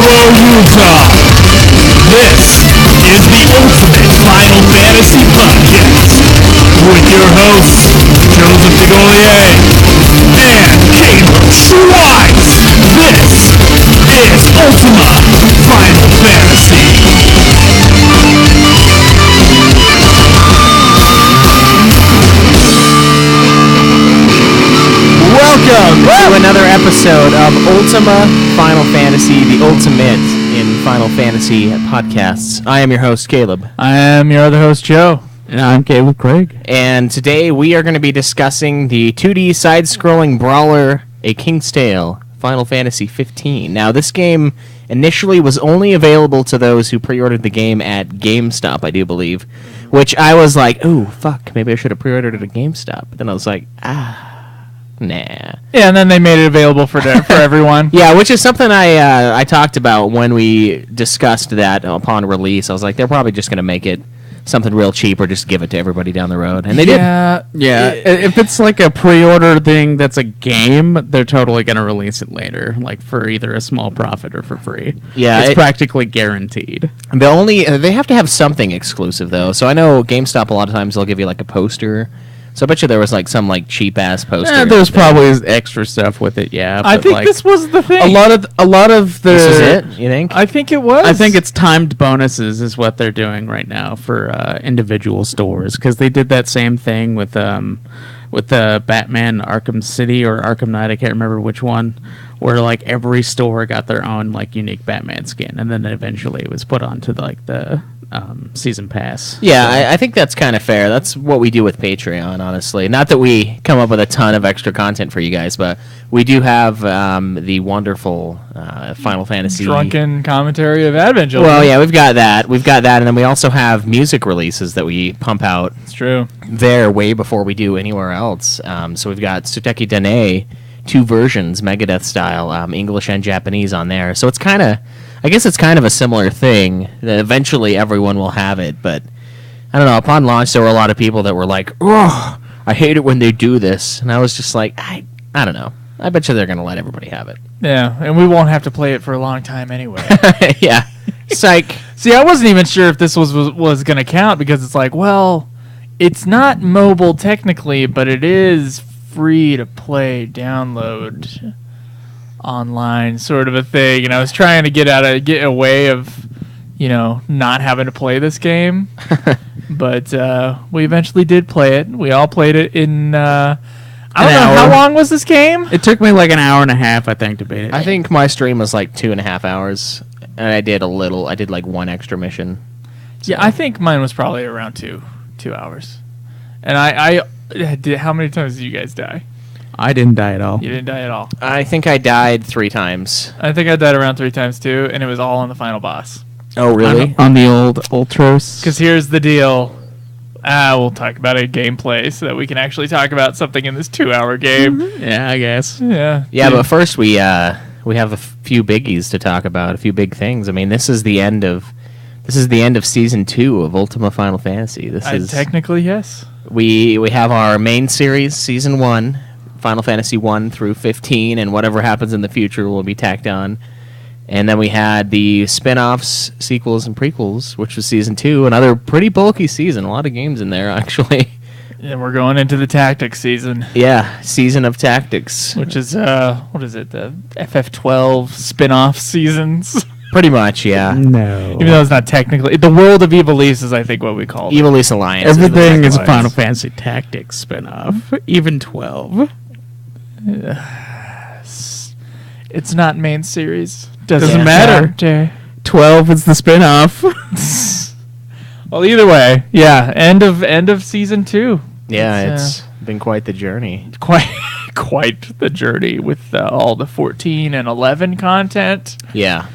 Utah. This is the ultimate Final Fantasy podcast with your hosts, Joseph DeGolier and Kaleb Schweiss. This is Ultima Final Fantasy. Welcome to another episode of Ultima Final Fantasy, the ultimate in Final Fantasy podcasts. I am your host, Kaleb. I am your other host, Joe. And I'm Caleb Craig. And today we are going to be discussing the 2D side-scrolling brawler, A King's Tale, Final Fantasy 15. Now, this game initially was only available to those who pre-ordered the game at GameStop, I do believe, which I was like, ooh, fuck, maybe I should have pre-ordered it at GameStop. But then I was like, nah. Yeah, and then they made it available for everyone. Yeah, which is something I talked about when we discussed that upon release. I was like, they're probably just going to make it something real cheap or just give it to everybody down the road. And they did. Yeah. If it's like a pre-order thing that's a game, they're totally going to release it later, like for either a small profit or for free. Yeah, it's practically guaranteed. They have to have something exclusive, though. So I know GameStop, a lot of times, they'll give you like a poster. So I bet you there was like some like cheap ass poster. Yeah, there's probably extra stuff with it. Yeah, I think this was the thing. A lot of the. This is it. You think? I think it was. I think it's timed bonuses is what they're doing right now for individual stores, because they did that same thing with the Batman Arkham City or Arkham Knight. I can't remember which one. Where like every store got their own like unique Batman skin, and then eventually it was put onto like the season pass. Yeah, so. I think that's kind of fair. That's what we do with Patreon, honestly. Not that we come up with a ton of extra content for you guys, but we do have the wonderful Final Fantasy drunken commentary of Advent Children. Well, yeah, we've got that, and then we also have music releases that we pump out. It's true. There way before we do anywhere else. So we've got Suteki Dene, 2 versions, Megadeth style, English and Japanese on there. So it's kind of. I guess it's kind of a similar thing that eventually everyone will have it, but I don't know. Upon launch, there were a lot of people that were like, "Oh, I hate it when they do this," and I was just like, I don't know. I bet you they're going to let everybody have it. Yeah, and we won't have to play it for a long time anyway. Yeah, psych. See, I wasn't even sure if this was going to count, because it's like, well, it's not mobile technically, but it is free to play, download online sort of a thing, and I was trying to get away of, not having to play this game, but we eventually did play it. We all played it in I don't know, how long was this game? It took me like an hour and a half, I think, to beat it. I think my stream was like 2.5 hours, and I did like one extra mission. So. Yeah, I think mine was probably around 2 hours, and I did. How many times did you guys die? I didn't die at all. You didn't die at all. I think I died 3 times. I think I died around 3 times too, and it was all on the final boss. Oh, really? On the old Ultros? Because here's the deal. We'll talk about a gameplay so that we can actually talk about something in this 2-hour game. Mm-hmm. Yeah, I guess. Yeah. Yeah, but first we have a few biggies to talk about, a few big things. I mean, this is the end of season 2 of Ultima Final Fantasy. Technically, yes. We have our main series, season 1. Final Fantasy 1 through 15, and whatever happens in the future will be tacked on. And then we had the spin-offs, sequels, and prequels, which was Season 2, another pretty bulky season. A lot of games in there, actually. And we're going into the Tactics season. Yeah, Season of Tactics. Which is, what is it, the FF12 spin-off seasons? Pretty much, yeah. No. Even though it's not technically... The World of Ivelisse is, I think, what we call it. Ivelisse Alliance. Everything is a Final Fantasy Tactics spin-off. Even 12. It's not main series. Doesn't matter. 12 is the spin-off. Well, either way, yeah. End of season 2. Yeah, it's been quite the journey. Quite the journey with all the 14 and 11 content. Yeah.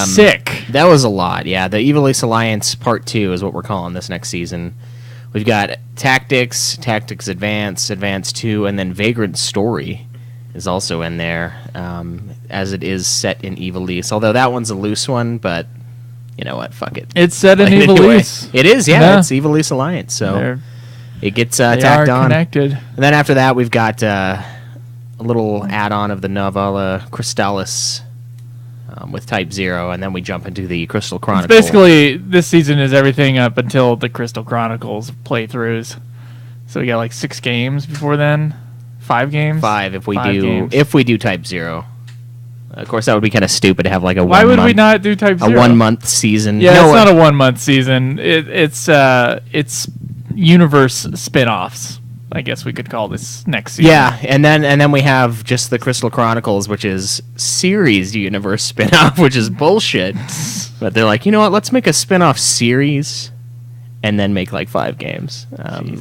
Sick. That was a lot, yeah. The Ivelisse Alliance Part 2 is what we're calling this next season. We've got Tactics Advance, Advance 2, and then Vagrant Story is also in there, as it is set in Ivelisse. Although that one's a loose one, but you know what? Fuck it. It's set in Ivelisse. Anyway, it is, yeah. It's Ivelisse Alliance, so it gets tacked on. Connected. And then after that, we've got a little add-on of the Novella Crystallis with Type 0, and then we jump into the Crystal Chronicle. Basically, this season is everything up until the Crystal Chronicles playthroughs. So we got like 6 games before then. 5 games. 5 if we 5 do games. if we do Type 0. Of course, that would be kind of stupid to have like a Why would we not do Type 0? a 1 month season. Yeah, it's not a 1 month season. It's universe spin-offs. I guess we could call this next season. Yeah, and then we have just the Crystal Chronicles, which is series universe spin-off, which is bullshit. But they're like, you know what? Let's make a spin-off series, and then make like 5 games,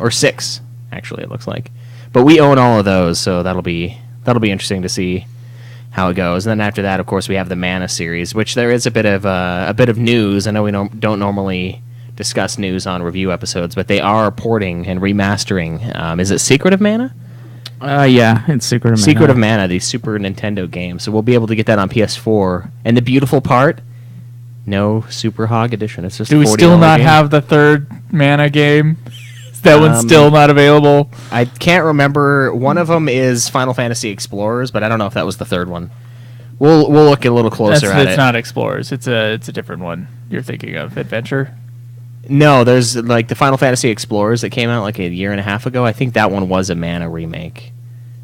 or 6. Actually, it looks like. But we own all of those, so that'll be interesting to see how it goes. And then after that, of course, we have the Mana series, which there is a bit of news. I know we don't normally discuss news on review episodes, but they are porting and remastering. Is it Secret of Mana? Yeah, it's Secret of Mana. Secret of Mana, the Super Nintendo game. So we'll be able to get that on PS4. And the beautiful part, no Super Hog Edition. It's just Do we $40 still not game. have the third Mana game? Is that one's still not available? I can't remember. One of them is Final Fantasy Explorers, but I don't know if that was the third one. We'll look a little closer at it. It's not Explorers. It's a different one. You're thinking of Adventure? No, there's like the Final Fantasy Explorers that came out like a year and a half ago. I think that one was a Mana remake.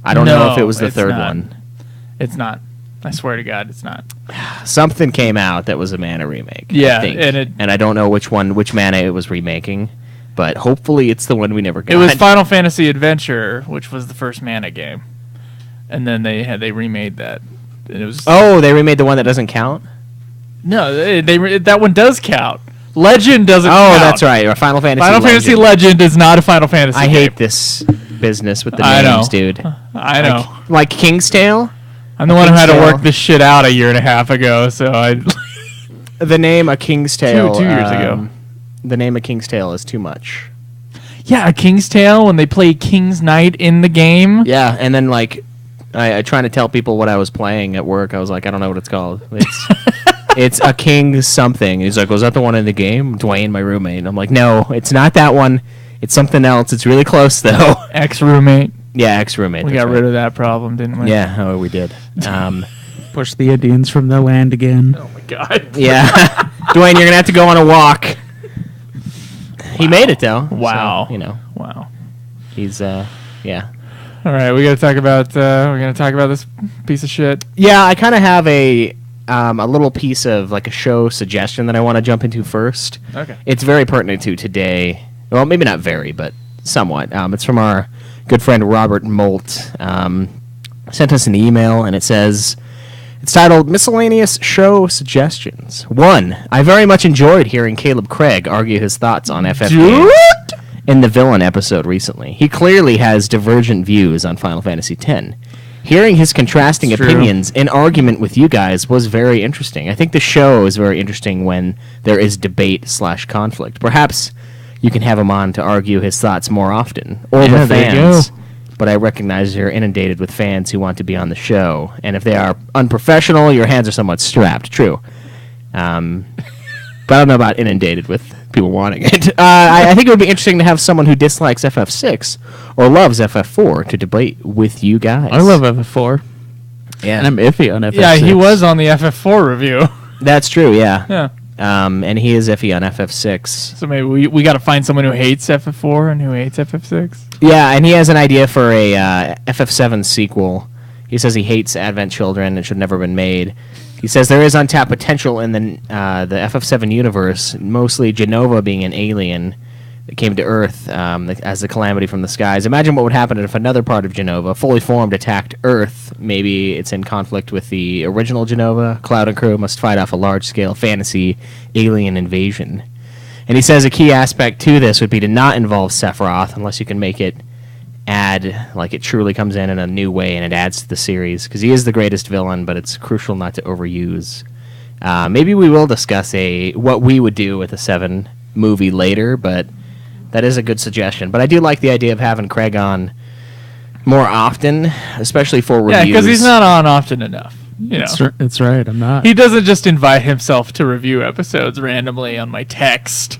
I don't know if it was the third one. It's not. I swear to God, it's not. Something came out that was a Mana remake. Yeah, I think. and I don't know which Mana it was remaking, but hopefully it's the one we never got. It was Final Fantasy Adventure, which was the first Mana game, and then they remade that. And it was they remade the one that doesn't count. No, that one does count. Legend doesn't count. Oh, that's right. Or Final Fantasy Fantasy Legend is not a Final Fantasy I game. hate this business with the I names, know. dude. I know. Like King's Tale? I'm the one who had to King's work Tale. this shit out a year and a half ago, so I... The name A King's Tale. 2 years ago. The name A King's Tale is too much. Yeah, A King's Tale, when they play King's Knight in the game. Yeah, and then like I trying to tell people what I was playing at work. I was like, I don't know what it's called. It's A King something. He's like, was that the one in the game? Dwayne, my roommate. And I'm like, no, it's not that one. It's something else. It's really close though. Ex-roommate. Yeah, ex-roommate. We got rid of that problem, didn't we? Yeah, oh, we did. Push the Indians from the land again. Oh my God. Yeah. Dwayne, you're going to have to go on a walk. He made it though. Wow. So, you know, Wow. he's yeah. All right, we're gonna talk about this piece of shit. Yeah, I kind of have a little piece of like a show suggestion that I want to jump into first. Okay. It's very pertinent to today. Well, maybe not very, but somewhat. It's from our good friend Robert Molt. Sent us an email, and it says, it's titled Miscellaneous Show Suggestions. 1. I very much enjoyed hearing Kaleb Craig argue his thoughts on FF games in the Villain episode recently. He clearly has divergent views on Final Fantasy X. Hearing his contrasting It's true. opinions in argument with you guys was very interesting. I think the show is very interesting when there is debate/conflict. Perhaps you can have him on to argue his thoughts more often, or Yeah, with there you fans. go. But I recognize you're inundated with fans who want to be on the show, and if they are unprofessional, your hands are somewhat strapped. True. But I don't know about inundated with people wanting it. I think it would be interesting to have someone who dislikes FF6 or loves FF4 to debate with you guys. I love FF4. Yeah, And I'm iffy on FF6. Yeah, he was on the FF4 review. that's true. Yeah. Yeah. And he is iffy on FF6. So maybe we got to find someone who hates FF4 and who hates FF6. Yeah, and he has an idea for a FF7 sequel. He says he hates Advent Children and should never been made. He says there is untapped potential in the FF7 universe, mostly Jenova being an alien that came to Earth as the calamity from the skies. Imagine what would happen if another part of Jenova, fully formed, attacked Earth. Maybe it's in conflict with the original Jenova. Cloud and crew must fight off a large-scale fantasy alien invasion. And he says a key aspect to this would be to not involve Sephiroth unless you can make it like it truly comes in a new way and it adds to the series, because he is the greatest villain, but it's crucial not to overuse. Maybe we will discuss what we would do with a 7 movie later, but that is a good suggestion. But I do like the idea of having Craig on more often, especially for reviews. Yeah, because he's not on often enough. You know. That's right, I'm not. He doesn't just invite himself to review episodes randomly on my text.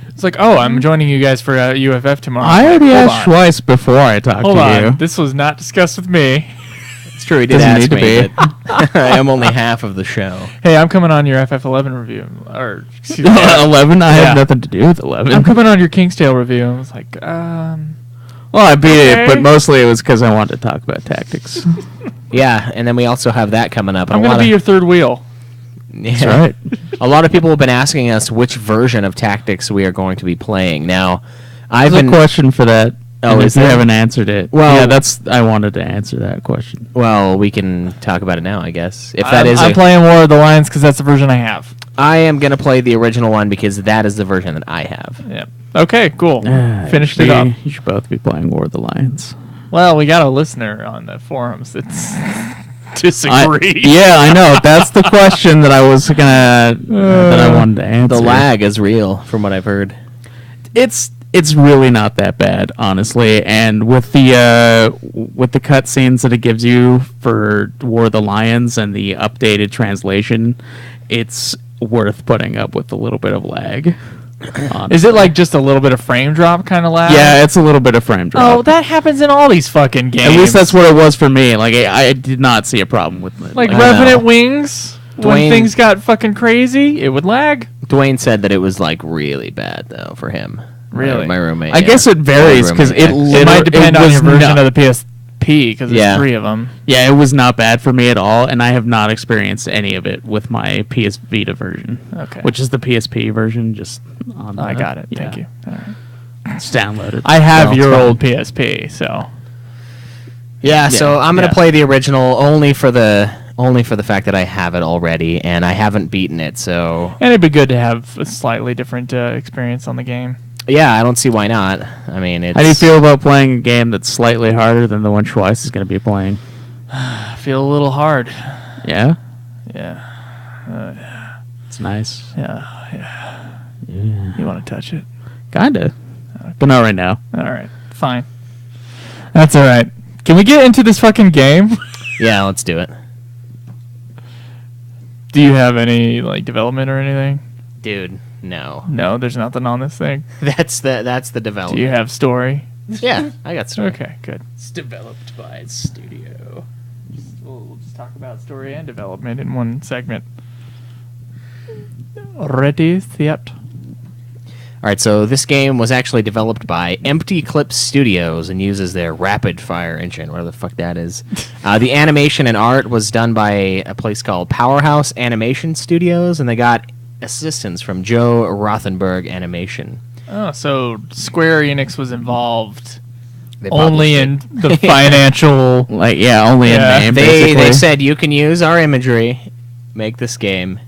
It's like, oh, I'm joining you guys for UFF tomorrow. I already Hold asked on. twice before I talked Hold to on. you. This was not discussed with me. It's true. He did Doesn't ask need to me, be. but I am only half of the show. Hey, I'm coming on your FF11 review. Or, excuse me. 11. I Yeah. have nothing to do with 11. I'm coming on your King's Tale review. I was like, Well, I beat it, Okay. but mostly it was because I wanted to talk about tactics. Yeah, and then we also have that coming up. and I'm a going lot to be of- your third wheel. Yeah. That's right. A lot of people have been asking us which version of Tactics we are going to be playing. Now, I've There's been a question for that. Oh, and is if you there? haven't answered it. Well- yeah, I wanted to answer that question. Well, we can talk about it now, I guess. If that I'm, is I'm playing War of the Lions because that's the version I have. I am going to play the original one because that is the version that I have. Yeah. Okay, cool. Finished You it up. You should both be playing War of the Lions. Well, we got a listener on the forums that's disagree. Yeah, I know. That's the question that I was that I wanted to answer. The lag is real, from what I've heard. It's really not that bad, honestly. And with the cutscenes that it gives you for War of the Lions and the updated translation, it's worth putting up with a little bit of lag. Is it like just a little bit of frame drop kind of lag? Yeah, it's a little bit of frame drop. Oh, that happens in all these fucking games. At least that's what it was for me. Like I did not see a problem with it. like I Revenant know. Wings. When Dwayne- things got fucking crazy, it would lag. Dwayne said that it was like really bad though for him. Really? My roommate. I guess it varies because My roommate, It might depend on was your version not- of the PSP because there's Yeah. 3 of them. Yeah, it was not bad for me at all, and I have not experienced any of it with my PS Vita version. Okay. Which is the PSP version, just on I the- got it. yeah, Thank you. All right. It's downloaded. I have So it's your fine. old PSP, so Yeah, so I'm gonna Yeah. play the original only for the fact that I have it already and I haven't beaten it. So and it'd be good to have a slightly different experience on the game. yeah, I don't see why not. I mean, it's How do you feel about playing a game that's slightly harder than the one Schweiss is going to be playing? I feel a little hard. Yeah? Yeah, It's nice. yeah. You want to touch it? Kinda. But not right now. All right, fine. That's all right. Can we get into this fucking game? Yeah, let's do it, Do you have any like development or anything? dude. No, No, there's nothing on this thing. that's the Do development. you have story? Yeah, I got story. Okay, good. It's developed by its studio. We'll just talk about story and development in one segment. Ready, set. All right, so this game was actually developed by Empty Clip Studios and uses their Rapid Fire engine, whatever the fuck that is. The animation and art was done by a place called Powerhouse Animation Studios, and they got assistance from Joe Rothenberg Animation. Oh, so Square Enix was involved They only published in the financial. Like, yeah, only Yeah. in name, They basically. said you can use our imagery, make this game.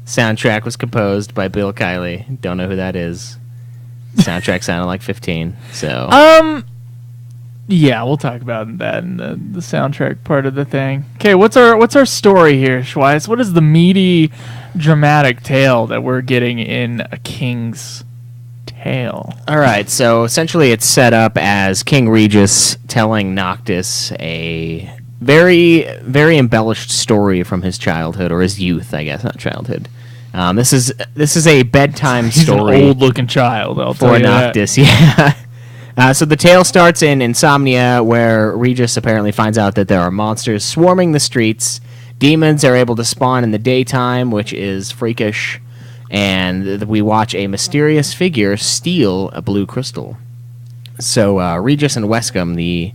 Soundtrack was composed by Bill Kiley. Don't know who that is. Soundtrack sounded like 15. So Yeah, we'll talk about that in the soundtrack part of the thing. Okay, what's our story here, Schweiss? What is the meaty, dramatic tale that we're getting in A King's Tale? all right, so essentially it's set up as King Regis telling Noctis a very, very embellished story from his childhood or his youth, I guess, not childhood. This is a bedtime He's story. an old-looking child. I'll tell For you that. Noctis, yeah. So the tale starts in Insomnia, where Regis apparently finds out that there are monsters swarming the streets. Demons are able to spawn in the daytime, which is freakish. And we watch a mysterious figure steal a blue crystal. So Regis and Wescombe,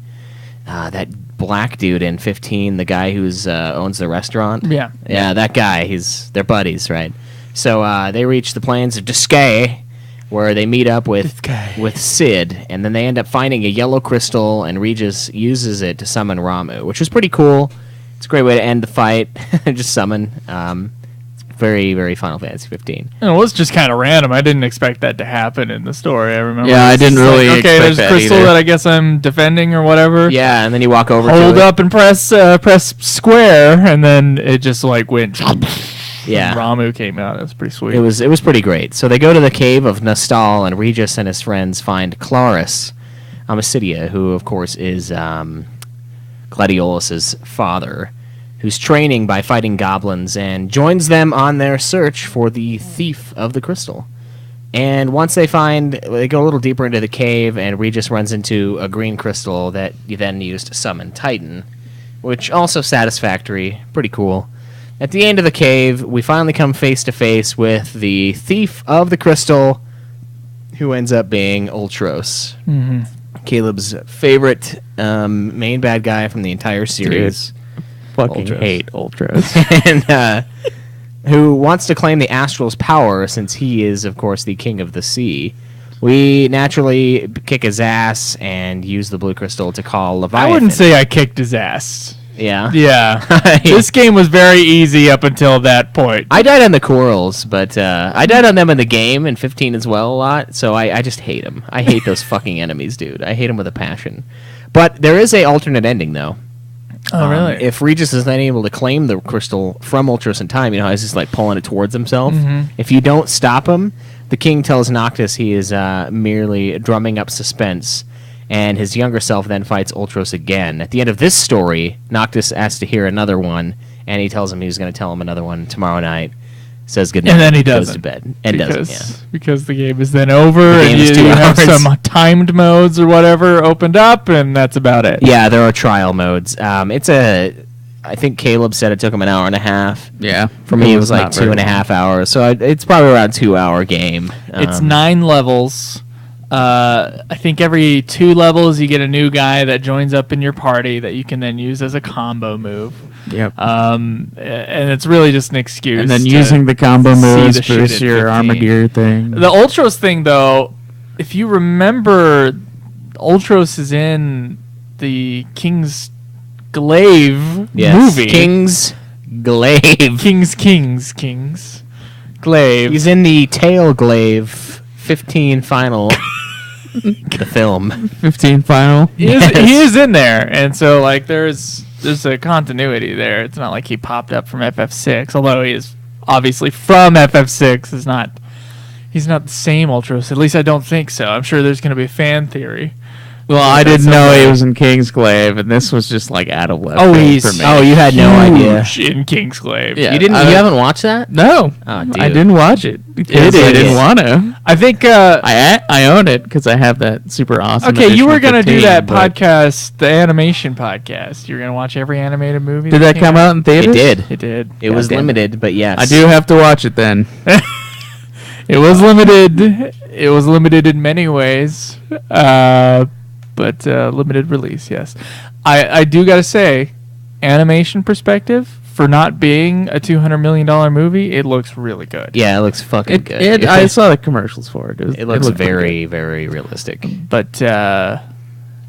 that black dude in 15, the guy who's owns the restaurant. Yeah. Yeah, that guy. They're buddies, right? So they reach the plains of Disgaea, where they meet up with Sid, and then they end up finding a yellow crystal, and Regis uses it to summon Ramu, which is pretty cool. It's a great way to end the fight. Just summon. It's very, very Final Fantasy 15. And it was just kind of random. I didn't expect that to happen in the story. I remember. Yeah, I It's didn't just really okay, expect there's a that crystal either. that I guess I'm defending or whatever. Yeah, and then you walk over Hold to it. up and press square, and then it just like went. Yeah. And Ramu came out. It was pretty sweet. It was pretty great. So they go to the cave of Nostal, and Regis and his friends find Claris Amicitia, who of course is Gladiolus's father, who's training by fighting goblins, and joins them on their search for the thief of the crystal. And once they go a little deeper into the cave, and Regis runs into a green crystal that you then use to summon Titan, which also satisfactory, pretty cool. At the end of the cave, we finally come face to face with the thief of the crystal, who ends up being Ultros. Mm-hmm. Kaleb's favorite main bad guy from the entire series. Fucking Ultros. hate Ultros. And who wants to claim the Astral's power since he is, of course, the king of the sea. We naturally kick his ass and use the blue crystal to call Leviathan. I wouldn't say I kicked his ass. Yeah. Yeah. This game was very easy up until that point. I died on the corals, but I died on them in the game in 15 as well a lot, so I just hate them. I hate those fucking enemies, dude. I hate them with a passion. But there is a alternate ending, though. Oh, really? If Regis is not able to claim the crystal from Ultros in time, you know how he's just like pulling it towards himself? Mm-hmm. If you don't stop him, the king tells Noctis he is merely drumming up suspense, and his younger self then fights Ultros again. At the end of this story, Noctis asks to hear another one, and he tells him he's going to tell him another one tomorrow night. Says goodnight. And then he goes doesn't. to bed. And doesn't, yeah. Because the game is then over, game and is you 2 have hours. some timed modes or whatever opened up, and that's about it. Yeah, there are trial modes. I think Kaleb said it took him an hour and a half. Yeah. For me, it was like not very 2.5 hours. So it's probably around 2-hour game. It's 9 levels. I think every 2 levels you get a new guy that joins up in your party that you can then use as a combo move. Yep. And it's really just an excuse. And then to using the combo see moves the shit boosts at your 15. armor gear thing. The Ultros thing, though, if you remember, Ultros is in the King's Glaive movie. King's Glaive. King's Glaive. He's in the Tail Glaive 15 final. The film. 15 final. He is in there, and so like there's a continuity there. It's not like he popped up from FF6, although he is obviously from FF6. He's not the same Ultros. At least I don't think so. I'm sure there's going to be a fan theory. Well, I didn't know he was in Kingsglaive, and this was just like out of left Oh, field he's for me. Oh, you had no idea. Huge in Kingsglaive. Yeah. You haven't watched that? No, Oh, dude. I didn't watch it because I Idiot. didn't want to. I think. I own it because I have that super awesome. Okay, you edition were of gonna do 15, that but- podcast, the animation podcast. You're gonna watch every animated movie. Did that came come out in theaters? It did. It did. It was damn it. limited, but yes. I do have to watch it then. It was limited. It was limited in many ways, but limited release. Yes, I do gotta say, animation perspective for not being a $200 million movie, it looks really good. Yeah, it looks fucking good. I saw the commercials for it. It looks looked pretty very, very realistic. But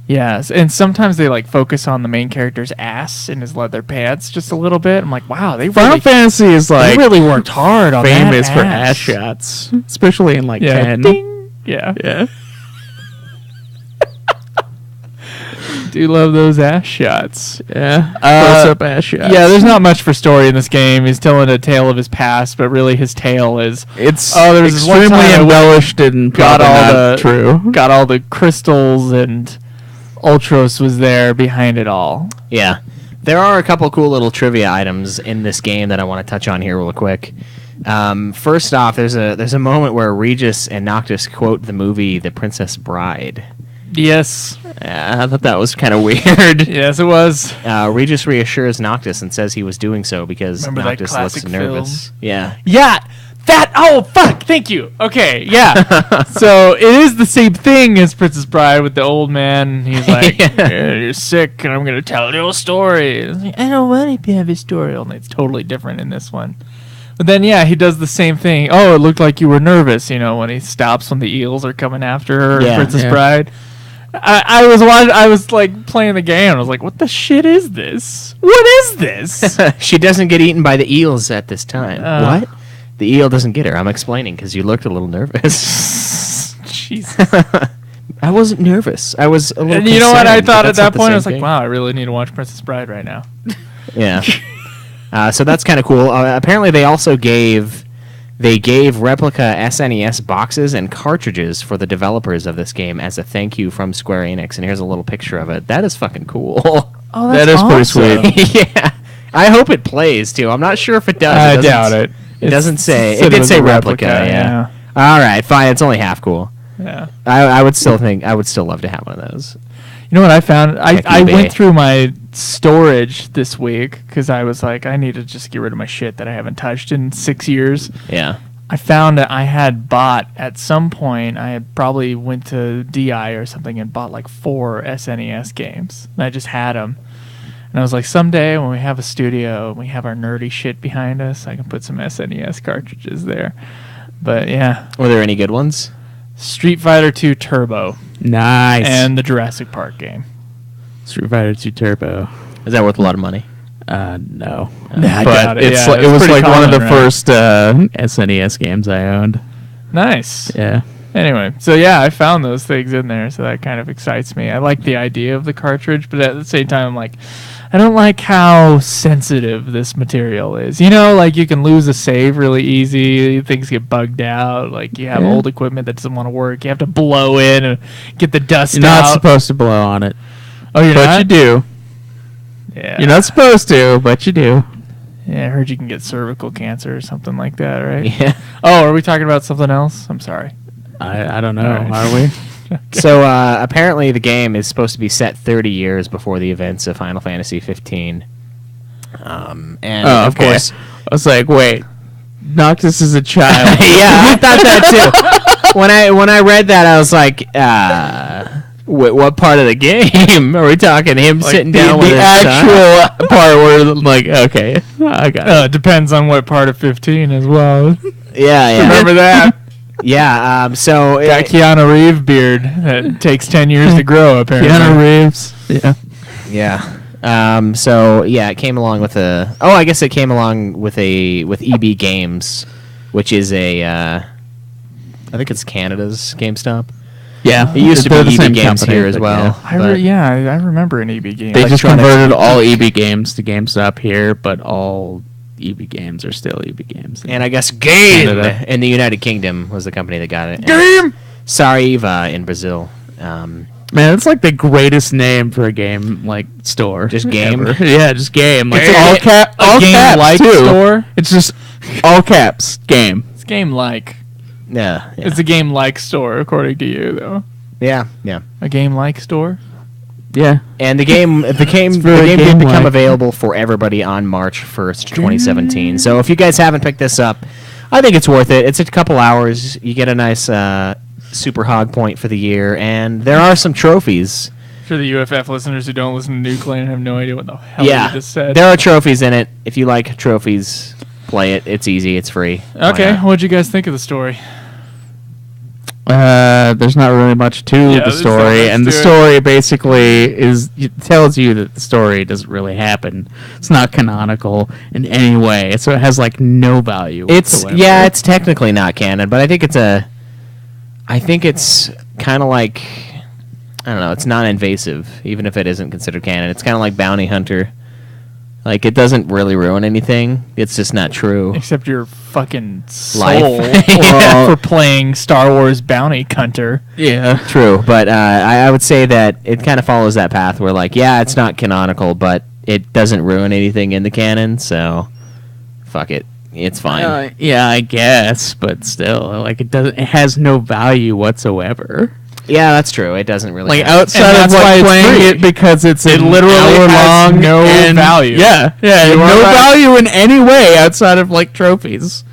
yeah, and sometimes they like focus on the main character's ass in his leather pants just a little bit. I'm like, wow, they good. Final really, Fantasy is they like really worked hard on famous that for ass shots, especially in like Yeah, 10. ding. Yeah, Yeah. do love those ass shots. Yeah. Uh, Close-up ass shots. Yeah, there's not much for story in this game. He's telling a tale of his past, but really his tale is It's Oh, there was this one extremely time I embellished and got probably all not the true. got all the crystals, and Ultros was there behind it all. Yeah. There are a couple cool little trivia items in this game that I want to touch on here real quick. First off, there's a moment where Regis and Noctis quote the movie The Princess Bride. Yes, I thought that was kind of weird. yes, it was. Regis reassures Noctis and says he was doing so because Remember that Noctis classic looks nervous. Yeah. Yeah, that. Oh fuck! Thank you. Okay, yeah. So it is the same thing as Princess Bride with the old man. He's like, Yeah. "You're sick, and I'm gonna tell you a story." It's like, I don't want to have a story. Only it's totally different in this one. But then, yeah, he does the same thing. Oh, it looked like you were nervous, when he stops when the eels are coming after her in Yeah. Princess Yeah. Bride. I was like playing the game. I was like, what the shit is this? What is this? She doesn't get eaten by the eels at this time. Uh. What? The eel doesn't get her. I'm explaining because you looked a little nervous. Jesus. I wasn't nervous. I was a little And you know what I concerned, thought but at that's not that the point? I same was like, thing. wow, I really need to watch Princess Bride right now. Yeah. So that's kind of cool. Apparently, they also gave replica SNES boxes and cartridges for the developers of this game as a thank you from Square Enix. And here's a little picture of it. That is fucking cool. Oh, That is pretty sweet. Yeah. I hope it plays too. I'm not sure if it does. I doesn't doubt it. It doesn't say. said It did was say a replica. Yeah. All right, fine. It's only half cool. Yeah. I would still love to have one of those. You know what I found? Check I eBay. went through my storage this week because I was like, I need to just get rid of my shit that I haven't touched in 6 years. Yeah. I found that I had bought at some point. I had probably went to DI or something and bought like 4 SNES games. And I just had them. And I was like, someday when we have a studio and we have our nerdy shit behind us, I can put some SNES cartridges there. But yeah. Were there any good ones? Street Fighter 2 Turbo. Nice. And the Jurassic Park game. Street Fighter 2 Turbo. Is that worth a lot of money? No. I But doubt it. it's Yeah, it was pretty like one of the common, right? first SNES games I owned. Nice. Yeah. Anyway, so yeah, I found those things in there, so that kind of excites me. I like the idea of the cartridge, but at the same time, I'm like, I don't like how sensitive this material is. You know, like you can lose a save really easy. Things get bugged out. Like you have Yeah. old equipment that doesn't want to work. You have to blow in and get the dust You're out. not supposed to blow on it. Oh, you're But not? you do. Yeah. You're not supposed to, but you do. Yeah, I heard you can get cervical cancer or something like that, right? Yeah. Oh, are we talking about something else? I'm sorry. I don't know. All right. Are we? So apparently the game is supposed to be set 30 years before the events of Final Fantasy 15. And Oh, of okay. course, I was like, wait, Noctis is a child. yeah, I thought that too. When I read that, I was like, what part of the game are we talking? Him Like, sitting down with the his son? actual part where, like, okay, I got it. It depends on what part of 15 as well. Yeah, yeah. Remember that? Yeah. So Got Keanu Reeves beard that takes 10 years to grow, apparently. Keanu Reeves. Yeah. yeah. So yeah, it came along with a. Oh, I guess it came along with EB Games, which is I think it's Canada's GameStop. Yeah. It used to be They're the EB same Games company, here as but well. yeah. I remember an EB game. They just Electronics converted all Boutique. EB games to GameStop here, but all EB games are still EB games. And I guess Game Canada. in the United Kingdom was the company that got it. Game! Sariva in Brazil. Man, it's like the greatest name for a game like store. Just Game? ever. Yeah, just game. Like It's all all game caps like too. store? It's just all caps. Game. It's game-like. Yeah. It's a game-like store, according to you, though. Yeah. A game-like store? Yeah. And the game did very become game-like. available for everybody on March 1st, 2017. So if you guys haven't picked this up, I think it's worth it. It's a couple hours. You get a nice super hog point for the year, and there are some trophies. For the UFF listeners who don't listen to Nuclear and have no idea what the hell you just said. There are trophies in it. If you like trophies, play it. It's easy. It's free. Why Okay, not? what'd you guys think of the story? There's not really much to the there's not story, much and the to it. story basically it tells you that the story doesn't really happen. It's not canonical in any way, so it has like no value. It's whatsoever. yeah, it's technically not canon, but I think it's kind of like I don't know, it's non-invasive even if it isn't considered canon. It's kind of like Bounty Hunter. Like it doesn't really ruin anything. It's just not true. Except your fucking Life. soul Yeah. for playing Star Wars Bounty Hunter. yeah. True, but I would say that it kind of follows that path where like yeah, it's not canonical, but it doesn't ruin anything in the canon, so fuck it. It's fine. Yeah, I guess, but still, like it doesn't. It has no value whatsoever. Yeah, that's true. It doesn't really Like have- outside And of that's why like it's playing free. it because it's It an literally hour has long no and- value. Yeah, You no are right. value in any way outside of like trophies,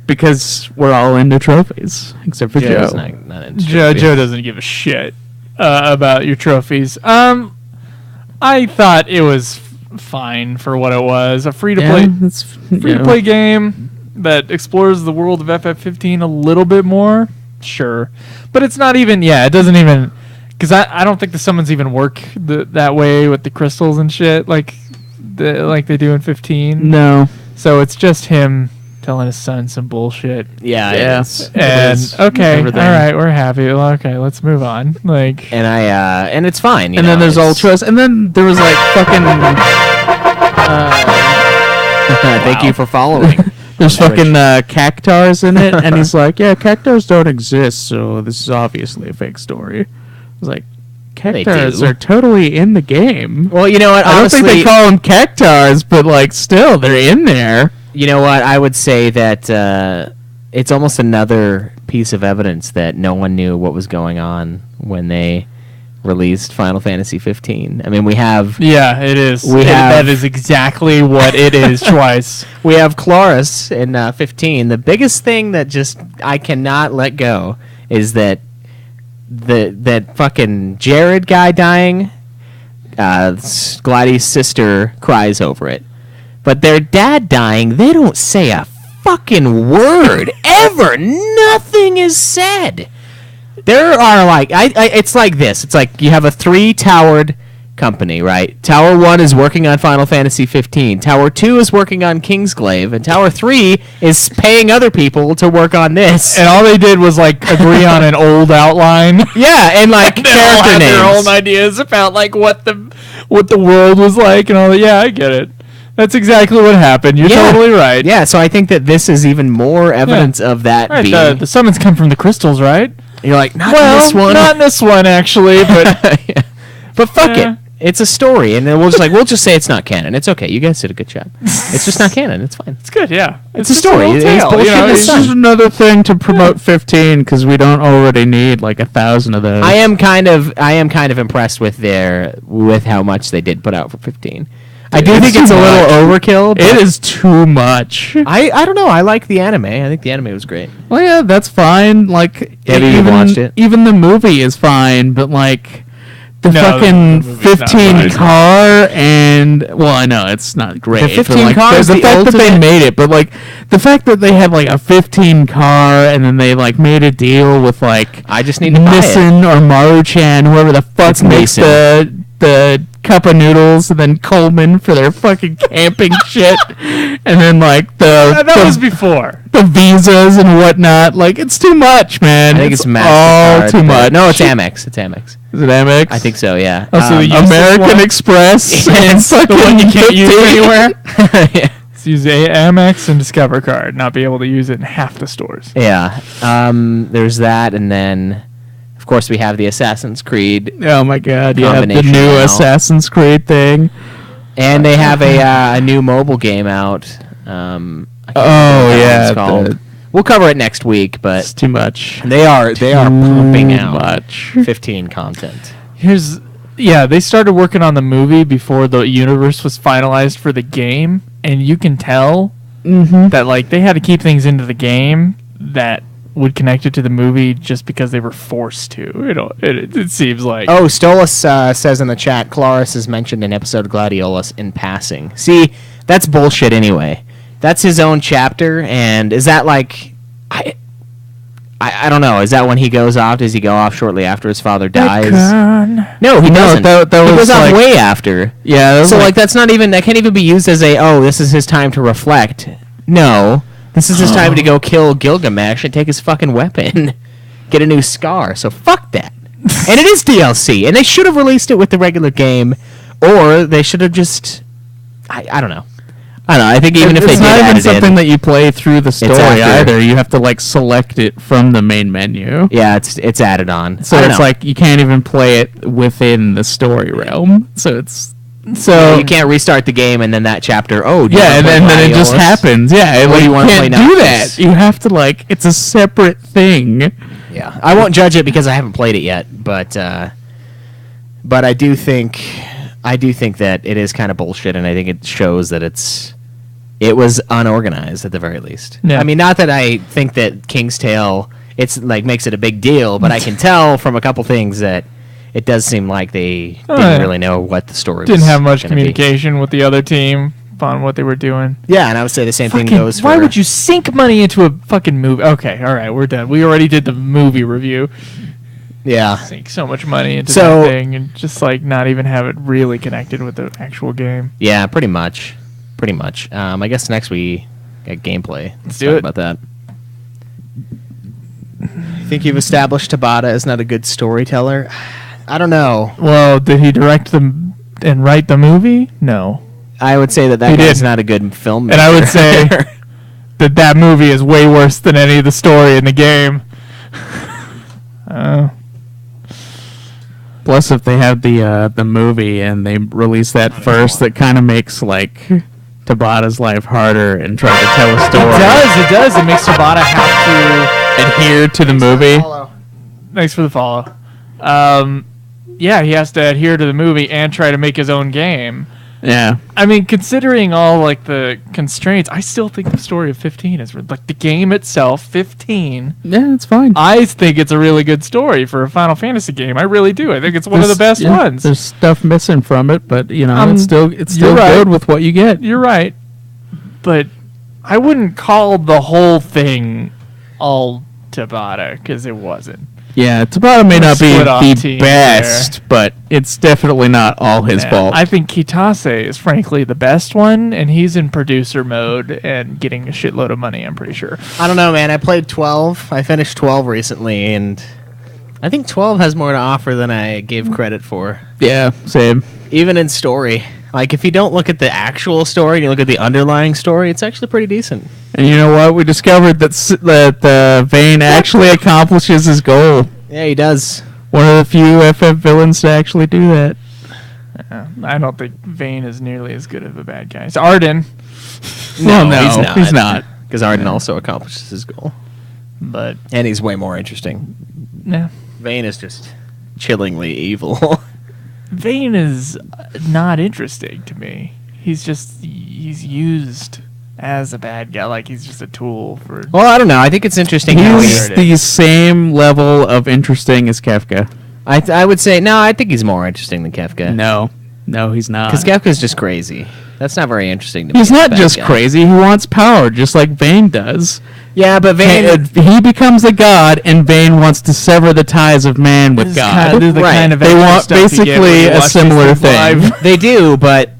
because we're all into trophies except for Joe's Joe. not into Joe trophies. doesn't give a shit about your trophies. I thought it was fine for what it was. A free-to-play game that explores the world of FF15 a little bit more, sure. But it's not even, it doesn't even, because I don't think the summons even work that way with the crystals and shit like they do in 15. No. So it's just him telling his son some bullshit. Yeah, Yeah. it is. And okay, everything. all right, we're happy. Well, okay, let's move on. Like, And and it's fine. You And know, then there's it's- Ultras, and then there was like fucking. Thank you for following. There's Average. fucking cactars in it, and he's like, "Yeah, cactars don't exist, so this is obviously a fake story." I was like, They "Cactars do. are totally in the game." Well, you know what? I don't Honestly, think they call them cactars, but like, still, they're in there. you know what? I would say that it's almost another piece of evidence that no one knew what was going on when they released Final Fantasy 15. I mean, we have Yeah, it is. That is exactly what it is twice. we have Chloris in 15. The biggest thing that just I cannot let go is that that fucking Jared guy dying. Gladys' sister cries over it, but their dad dying, they don't say a fucking word ever. Nothing is said. There are like it's like this. It's like you have a 3-towered company, right? Tower 1 is working on Final Fantasy 15. Tower 2 is working on Kingsglaive, and Tower 3 is paying other people to work on this. And all they did was like agree on an old outline. Yeah, and like They all character had names. their own ideas about like what the world was like and all that. Yeah, I get it. That's exactly what happened. You're totally right. Yeah, so I think that this is even more evidence of that Right, being. the summons come from the crystals, right? You're like, not Well, in this one. not in this one actually, but Yeah. But fuck Yeah. it. It's a story, and then we'll just say it's not canon. It's okay. You guys did a good job. It's just not canon. It's fine. it's good. Yeah, It's a just story. little It's tale, bullshit you know, in the it's sun. This is another thing to promote 15 because we don't already need like 1,000 of those. I am kind of impressed with how much they did put out for 15. I do think too it's a little much. overkill. But It is too much. I don't know. I like the anime. I think the anime was great. Well, yeah, that's fine. Like, Have you watched it? Even the movie is fine, but like the No, fucking the movie's not 15 fine. car and well, I know it's not great. The but, 15 like, car is the the fact that they ultimate- made it, but like the fact that they had like a 15 car and then they like made a deal with like I just need to buy it. Nissan or Maruchan, whoever the fuck It's makes Nissan. the cup of noodles, and then Coleman for their fucking camping shit, and then like that was the before. the visas and whatnot. Like, it's too much, man. I think it's all MasterCard. too much. No, it's Amex. It's Amex. Is it Amex? I think so. Yeah. Oh, so the useless American one? Express. and Yes, the fucking one you can't use 15. anywhere. yeah. Let's use Amex and Discover Card, not be able to use it in half the stores. Yeah. There's that, and then, of course, we have the Assassin's Creed, Oh my god! Yeah, the Combination new now. Assassin's Creed thing. and they have a new mobile game out. I can't remember Oh what that yeah, one's called. We'll cover it next week, it's but too much. they are pumping Too out much. 15 content. They started working on the movie before the universe was finalized for the game, and you can tell Mm-hmm. that like they had to keep things into the game that would connect it to the movie just because they were forced to. It seems like. Oh, Stolas says in the chat, Claris is mentioned in episode Gladiolus in passing. See, that's bullshit anyway. That's his own chapter, and is that like... I don't know. Is that when he goes off? Does he go off shortly after his father dies? No, he doesn't. that he was goes off like- way after. Yeah, that was So, like, that can't even be used as this is his time to reflect. No. This is his time to go kill Gilgamesh and take his fucking weapon. Get a new scar. So, fuck that. And it is DLC. And they should have released it with the regular game, or they should have just... I don't know. I don't know. I think even if they it's did not add even it something in, that you play through the story after. either. You have to like select it from the main menu. yeah, it's added on. So I don't it's know. like you can't even play it within the story realm. So so you can't restart the game and then that chapter. Oh, do you yeah, wanna and play then it just Gladiolus? happens. Yeah, Or like, do you you wanna can't play do Noctis? that. You have to like it's a separate thing. Yeah, I won't judge it because I haven't played it yet, but I do think that it is kind of bullshit, and I think it shows that it was unorganized at the very least. Yeah. I mean, not that I think that King's Tale it's like makes it a big deal, but I can tell from a couple things that it does seem like they didn't yeah. really know what the story was. Didn't have much gonna be. communication with the other team on what they were doing. Yeah, and I would say the same thing Fucking- goes for. why would you sink money into a fucking movie? Okay, all right, we're done. We already did the movie review. Yeah. Sink so much money into So- that thing and just like not even have it really connected with the actual game. Yeah, pretty much. Pretty much. I guess next we got gameplay. Let's do talk it. about that. You think you've established Tabata is not a good storyteller? I don't know. Well, did he direct them and write the movie? No. I would say that He guy's did. not a good film. And I would say that movie is way worse than any of the story in the game. Plus, if they have the movie and they release that first, that kind of makes like Tabata's life harder and try to tell a story. It does. It makes Tabata have Adhere to the movie. to. Thanks for the follow. yeah, he has to adhere to the movie and try to make his own game. Yeah. I mean, considering all like the constraints, I still think the story of 15 is like the game itself. 15. Yeah, it's fine. I think it's a really good story for a Final Fantasy game. I really do. I think it's one of the best ones. There's stuff missing from it, but it's still right. good with what you get. You're right, but I wouldn't call the whole thing all Tabata because it wasn't. Yeah, Tabata may not be Split-off the team best, but it's definitely not all his fault. I think Kitase is frankly the best one, and he's in producer mode and getting a shitload of money, I'm pretty sure. I don't know, man. I played 12. I finished 12 recently, and I think 12 has more to offer than I gave credit for. Yeah, same. Even in story. Like, if you don't look at the actual story and you look at the underlying story, it's actually pretty decent. And you know what? We discovered that Vayne actually accomplishes his goal. Yeah, he does. One of the few FF villains to actually do that. I don't think Vayne is nearly as good of a bad guy. It's Arden. No, he's not. Because Arden also accomplishes his goal. But And he's way more interesting. yeah. Vayne is just chillingly evil. Vayne is not interesting to me. He's used as a bad guy, like he's just a tool for. Well, I don't know. I think it's interesting how He's the same level of interesting as Kefka. I would say, no, I think he's more interesting than Kefka. No, he's not. Because Kefka's just crazy. That's not very interesting to me. He's as a not bad just guy. crazy. He wants power, just like Vayne does. Yeah, but Vayne... He becomes a god, and Vayne wants to sever the ties of man with God. This is the Right. kind of They extra want stuff you get when basically you a watch these similar things thing. live. They do, but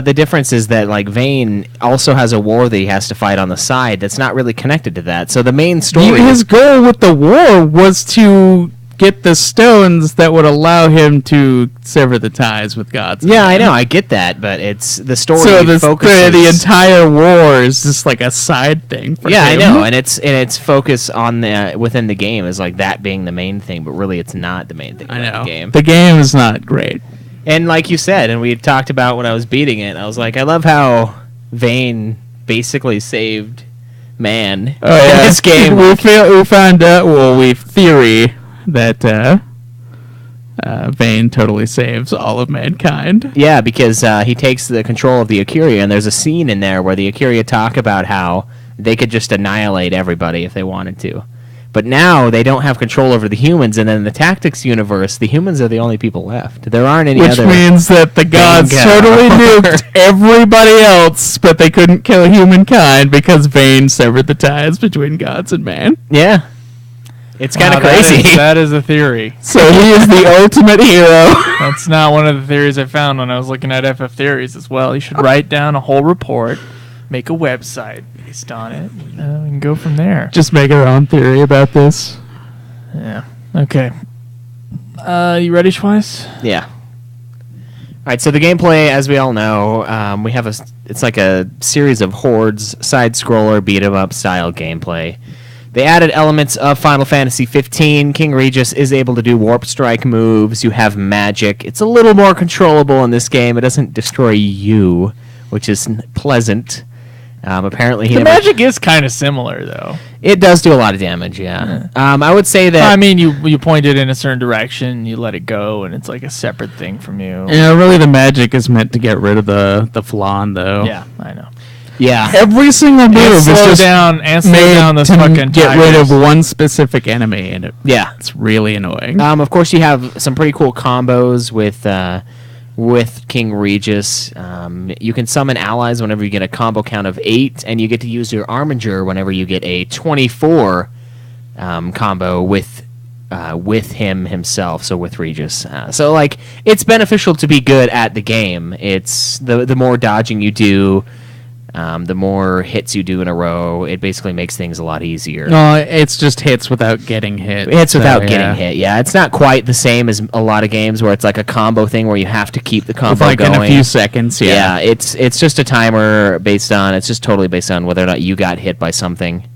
the difference is that, like, Vayne also has a war that he has to fight on the side that's not really connected to that. So the main story... His goal with the war was to get the stones that would allow him to sever the ties with gods. Yeah, I know. I get that, but it's the story So focuses... the entire war is just like a side thing for Yeah, I him. know, and its focus on the within the game is like that being the main thing, but really it's not the main thing I about know. the game. The game is not great. And like you said, and we talked about when I was beating it, I was like, I love how Vayne basically saved man in this game. we found out. Well, we theory that Vayne totally saves all of mankind. Yeah, because he takes the control of the Akuria, and there's a scene in there where the Akuria talk about how they could just annihilate everybody if they wanted to. But now they don't have control over the humans, and in the Tactics universe, the humans are the only people left. There aren't any Which other... means that the gods Bingo. totally nuked everybody else, but they couldn't kill humankind because Vayne severed the ties between gods and man. Yeah. It's kind of Wow, crazy. That is a theory. So he is the ultimate hero. That's not one of the theories I found when I was looking at FF theories as well. You should write down a whole report, make a website based on it, and we can go from there. Just make our own theory about this. Yeah. Okay. You ready, Schweiss? Yeah. All right, so the gameplay, as we all know, we have it's like a series of hordes, side-scroller, beat-em-up style gameplay. They added elements of Final Fantasy 15. King Regis is able to do warp strike moves. You have magic. It's a little more controllable in this game. It doesn't destroy you, which is pleasant. Apparently, The magic is kind of similar, though. It does do a lot of damage, yeah. I would say that... I mean, you point it in a certain direction, you let it go, and it's like a separate thing from you. Yeah, really the magic is meant to get rid of the flan, though. Yeah, I know. Yeah. Every single move And is slow just down made those to fucking get rid of tigers. one specific enemy, and Yeah. it's really annoying. Of course, you have some pretty cool combos with King Regis. You can summon allies whenever you get a combo count of 8, and you get to use your Armiger whenever you get a 24 combo with him himself, so with Regis. So, like, it's beneficial to be good at the game. It's the more dodging you do, the more hits you do in a row, it basically makes things a lot easier. No, it's just hits without getting hit. Hits so, without yeah. getting hit, yeah. It's not quite the same as a lot of games where it's like a combo thing where you have to keep the combo Like going. in a few seconds, Yeah, it's just a timer it's just totally based on whether or not you got hit by something.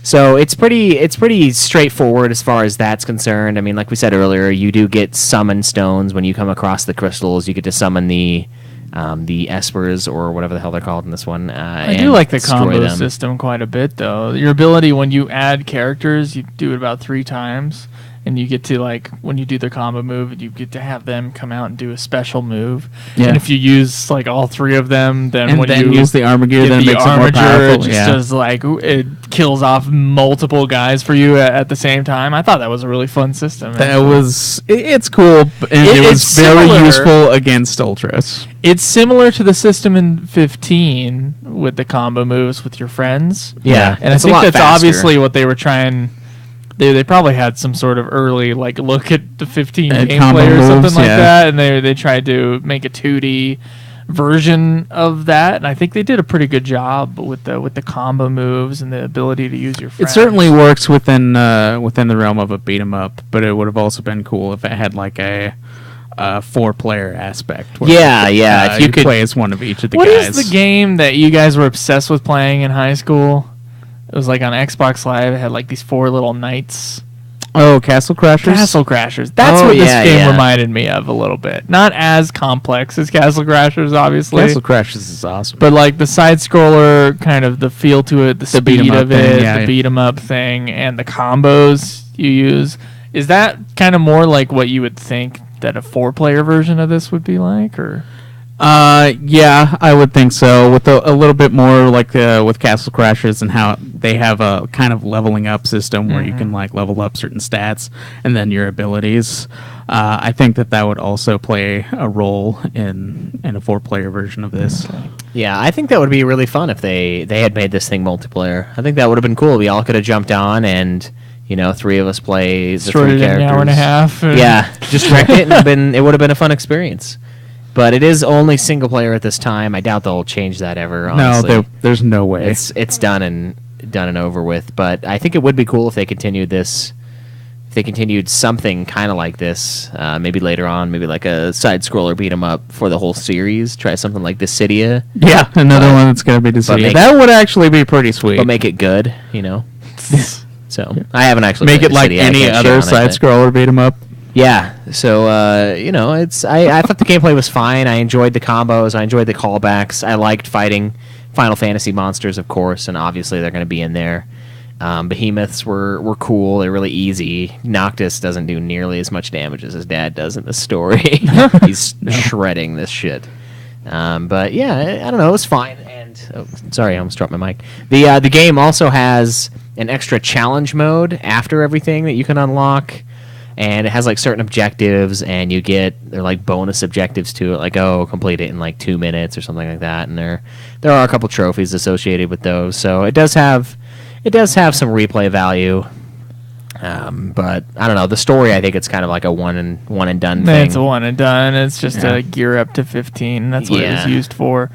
So it's pretty straightforward as far as that's concerned. I mean, like we said earlier, you do get summon stones when you come across the crystals. You get to summon the espers or whatever the hell they're called in this one. I do like the combo system quite a bit, though. Your ability when you add characters, you do it about 3 times, and and you get to, like, when you do the combo move, you get to have them come out and do a special move. Yeah. And if you use, like, all three of them, then And when then you use the armor gear, get then it the makes it more armature, powerful. it just does, like, it kills off multiple guys for you at the same time. I thought that was a really fun system. It's cool, and it was it's very similar. useful against ultras. It's similar to the system in 15 with the combo moves with your friends. Yeah, And it's I a think lot that's faster. obviously what they were trying. They probably had some sort of early, like, look at the 15 combo gameplay or something moves, like yeah. that, and they tried to make a 2D version of that. And I think they did a pretty good job with the combo moves and the ability to use your friends. It certainly works within the realm of a beat 'em up, but it would have also been cool if it had like a 4-player aspect. Where, Yeah. If you could play as one of each of the What guys. is the game that you guys were obsessed with playing in high school? It was like on Xbox Live. It had like these 4 little knights. Oh, Castle Crashers. Castle Crashers. That's Oh, what this yeah, game yeah. reminded me of a little bit. Not as complex as Castle Crashers, obviously. Castle Crashers is awesome. But like the side scroller, kind of the feel to it, the beat 'em speed up of thing, it, yeah. the beat 'em up thing, and the combos you use. Is that kind of more like what you would think that a 4-player version of this would be like, or? Yeah, I would think so. With a little bit more like with Castle Crashers and how they have a kind of leveling up system where you can like level up certain stats and then your abilities. I think that would also play a role in a 4-player version of this. Yeah, I think that would be really fun if they had made this thing multiplayer. I think that would have been cool. We all could have jumped on and 3 of us play the Destroyed 3 it in characters. an hour and a half. Yeah, just wrecked it, and it would have been a fun experience. But it is only single player at this time. I doubt they'll change that ever. Honestly. No, there's no way. It's done and over with. But I think it would be cool if they continued this. If they continued something kind of like this, maybe later on, maybe like a side scroller beat 'em up for the whole series. Try something like Dissidia, Yeah, another one that's gonna be make- Dissidia. That would actually be pretty sweet. but make it good. So I haven't actually Make played it like Dissidia, I any can't shit other on it, side but- scroller beat 'em up. Yeah, so it's I thought the gameplay was fine. I enjoyed the combos. I enjoyed the callbacks. I liked fighting Final Fantasy monsters, of course, and obviously they're going to be in there. Behemoths were cool. They're really easy. Noctis doesn't do nearly as much damage as his dad does in the story. He's shredding this shit. But yeah, I don't know. It was fine. And sorry, I almost dropped my mic. The game also has an extra challenge mode after everything that you can unlock. And it has like certain objectives, and they're like bonus objectives to it, like complete it in like 2 minutes or something like that. And there are a couple trophies associated with those, so it does have some replay value. But I don't know, the story, I think it's kind of like a one and done thing. It's a one and done. It's just Yeah. a gear up to 15. That's what it Yeah. was used for.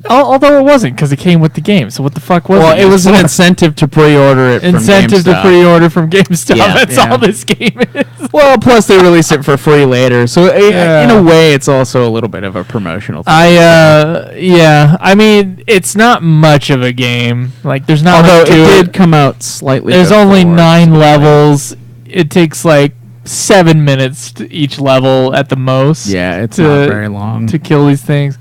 Although it wasn't, because it came with the game. So what the fuck was it? Well, it used was an for? incentive to pre-order it. Incentive from to GameStop. pre-order from GameStop. Yeah. That's Yeah. all this game is. Well, plus they release it for free later, so Yeah. in a way, it's also a little bit of a promotional thing. I mean, it's not much of a game. Like, there's not Although much it to did come out slightly. There's only before, 9 so- levels. It takes like 7 minutes to each level at the most. Yeah, it's to, not very long. to kill these things.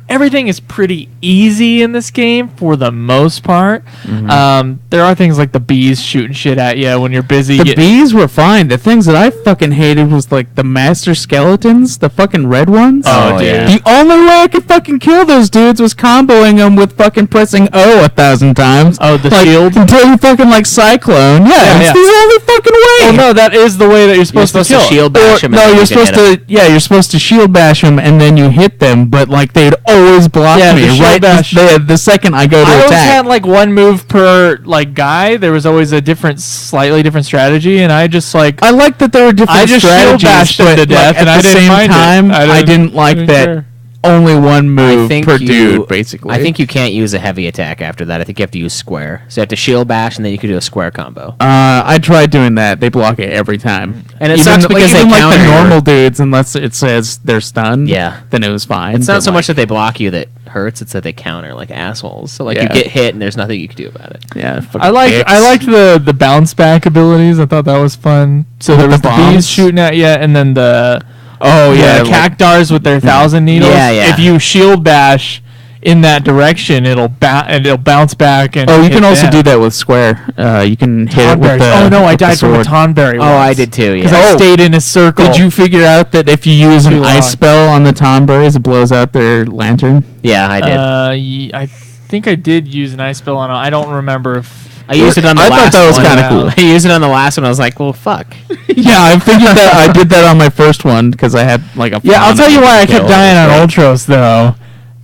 Everything is pretty easy in this game for the most part. There are things like the bees shooting shit at you when you're busy. The bees were fine. The things that I fucking hated was like the master skeletons, the fucking red ones. Oh, dude. yeah. The only way I could fucking kill those dudes was comboing them with fucking pressing O 1,000 times. Oh, the Like, shield? until you fucking like cyclone. Yeah, it's yeah. the only fucking way. Oh no, that is the way that you're supposed, supposed to to kill. shield bash them. No, you're supposed to. Yeah, you're supposed to shield bash them and then you hit them, but like they'd always block Yeah, me the shield right bash. the second I go to I always attack. had like one move per like guy. There was always a slightly different strategy, and I just like I like that there were different I just shield strategies, bashed him but to death, like, and at I the didn't same mind it. time, I didn't like didn't that care. only one move I think per you, dude, basically. I think you can't use a heavy attack after that. I think you have to use square. So you have to shield bash, and then you can do a square combo. I tried doing that. They block it every time. And it even, sucks because they even like counter the your- normal dudes, unless it says they're stunned. Yeah. then it was fine. It's not but, so much like, that they block you that hurts; it's that they counter like assholes. So like you Yeah. get hit, and there's nothing you can do about it. Yeah, I liked the bounce back abilities. I thought that was fun. So there With was the the bombs? bees shooting at you, and then the Oh yeah, cactars with their 1,000 needles. Yeah, yeah. If you shield bash, in that direction, it'll bounce back and. Oh, you can also do that that with square. You can hit it with the. Oh no, I with the died from a sword. Tonberry. Oh, I did too. Because Yeah. I stayed in a circle. Did you figure out that if you use an Too long. ice spell on the Tonberries, it blows out their lantern? Yeah, I did. I think I did use an ice spell on it. I don't remember if. I used it on the I last thought that was one. kinda cool. I used it on the last one. I was like, well, fuck. Yeah, I figured that I did that on my first one because I had like a. Yeah, I'll fawn tell you and why I kept kill. dying on Ultros though.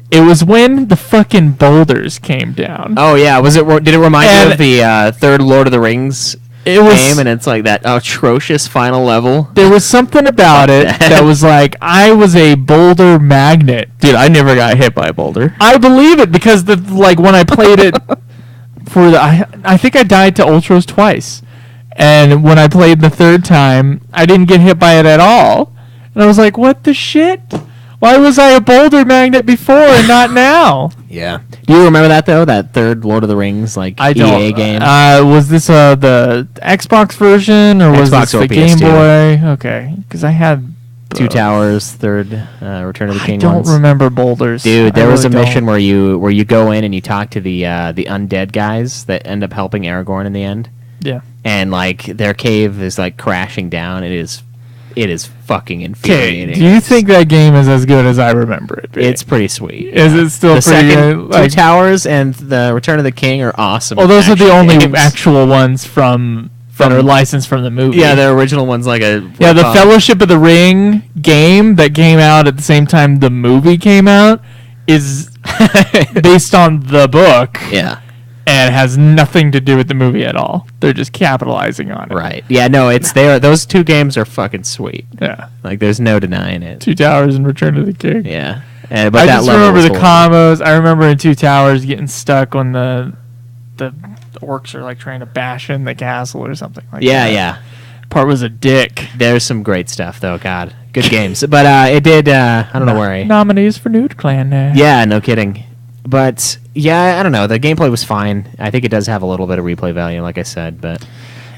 It was when the fucking boulders came down. Oh yeah, was it? Did it remind you And- of the third Lord of the Rings It was. game? And it's like that atrocious final level. There was something about it that was like I was a boulder magnet. Dude, I never got hit by a boulder. I believe it because when I played it for I think I died to Ultros twice, and when I played the third time, I didn't get hit by it at all, and I was like, what the shit? Why was I a boulder magnet before and not now? Yeah. Do you remember that though? That third Lord of the Rings I EA don't. game. Was this the Xbox version or was Xbox this or the Game PS2? Boy? Okay, because I had Two Towers, third Return of the I King don't ones. remember boulders. Dude, I there was a really mission don't. where you go in and you talk to the undead guys that end up helping Aragorn in the end, Yeah. and like their cave is like crashing down. It is fucking Okay. infuriating. Do you think that game is as good as I remember it being? It's pretty sweet? Is it still The pretty second good? Like, Two Towers and the Return of the King are awesome. oh, those are the action only games. actual ones that are licensed from the movie. Yeah, the original one's like a Yeah, the rip-off. Fellowship of the Ring game that came out at the same time the movie came out is based on the book Yeah, and has nothing to do with the movie at all. They're just capitalizing on it. right. Yeah, no, it's there. Those two games are fucking sweet. Yeah. Like, there's no denying it. Two Towers and Return of the King. Yeah, but I that just level remember was the horrible. combos. I remember in Two Towers getting stuck when the orcs are like trying to bash in the castle or something like Yeah, that. yeah. Part was a dick. There's some great stuff though. God, good games. But it did. I don't know where. Nominees for Nude Clan now. Yeah, no kidding. But yeah, I don't know. The gameplay was fine. I think it does have a little bit of replay value, like I said. But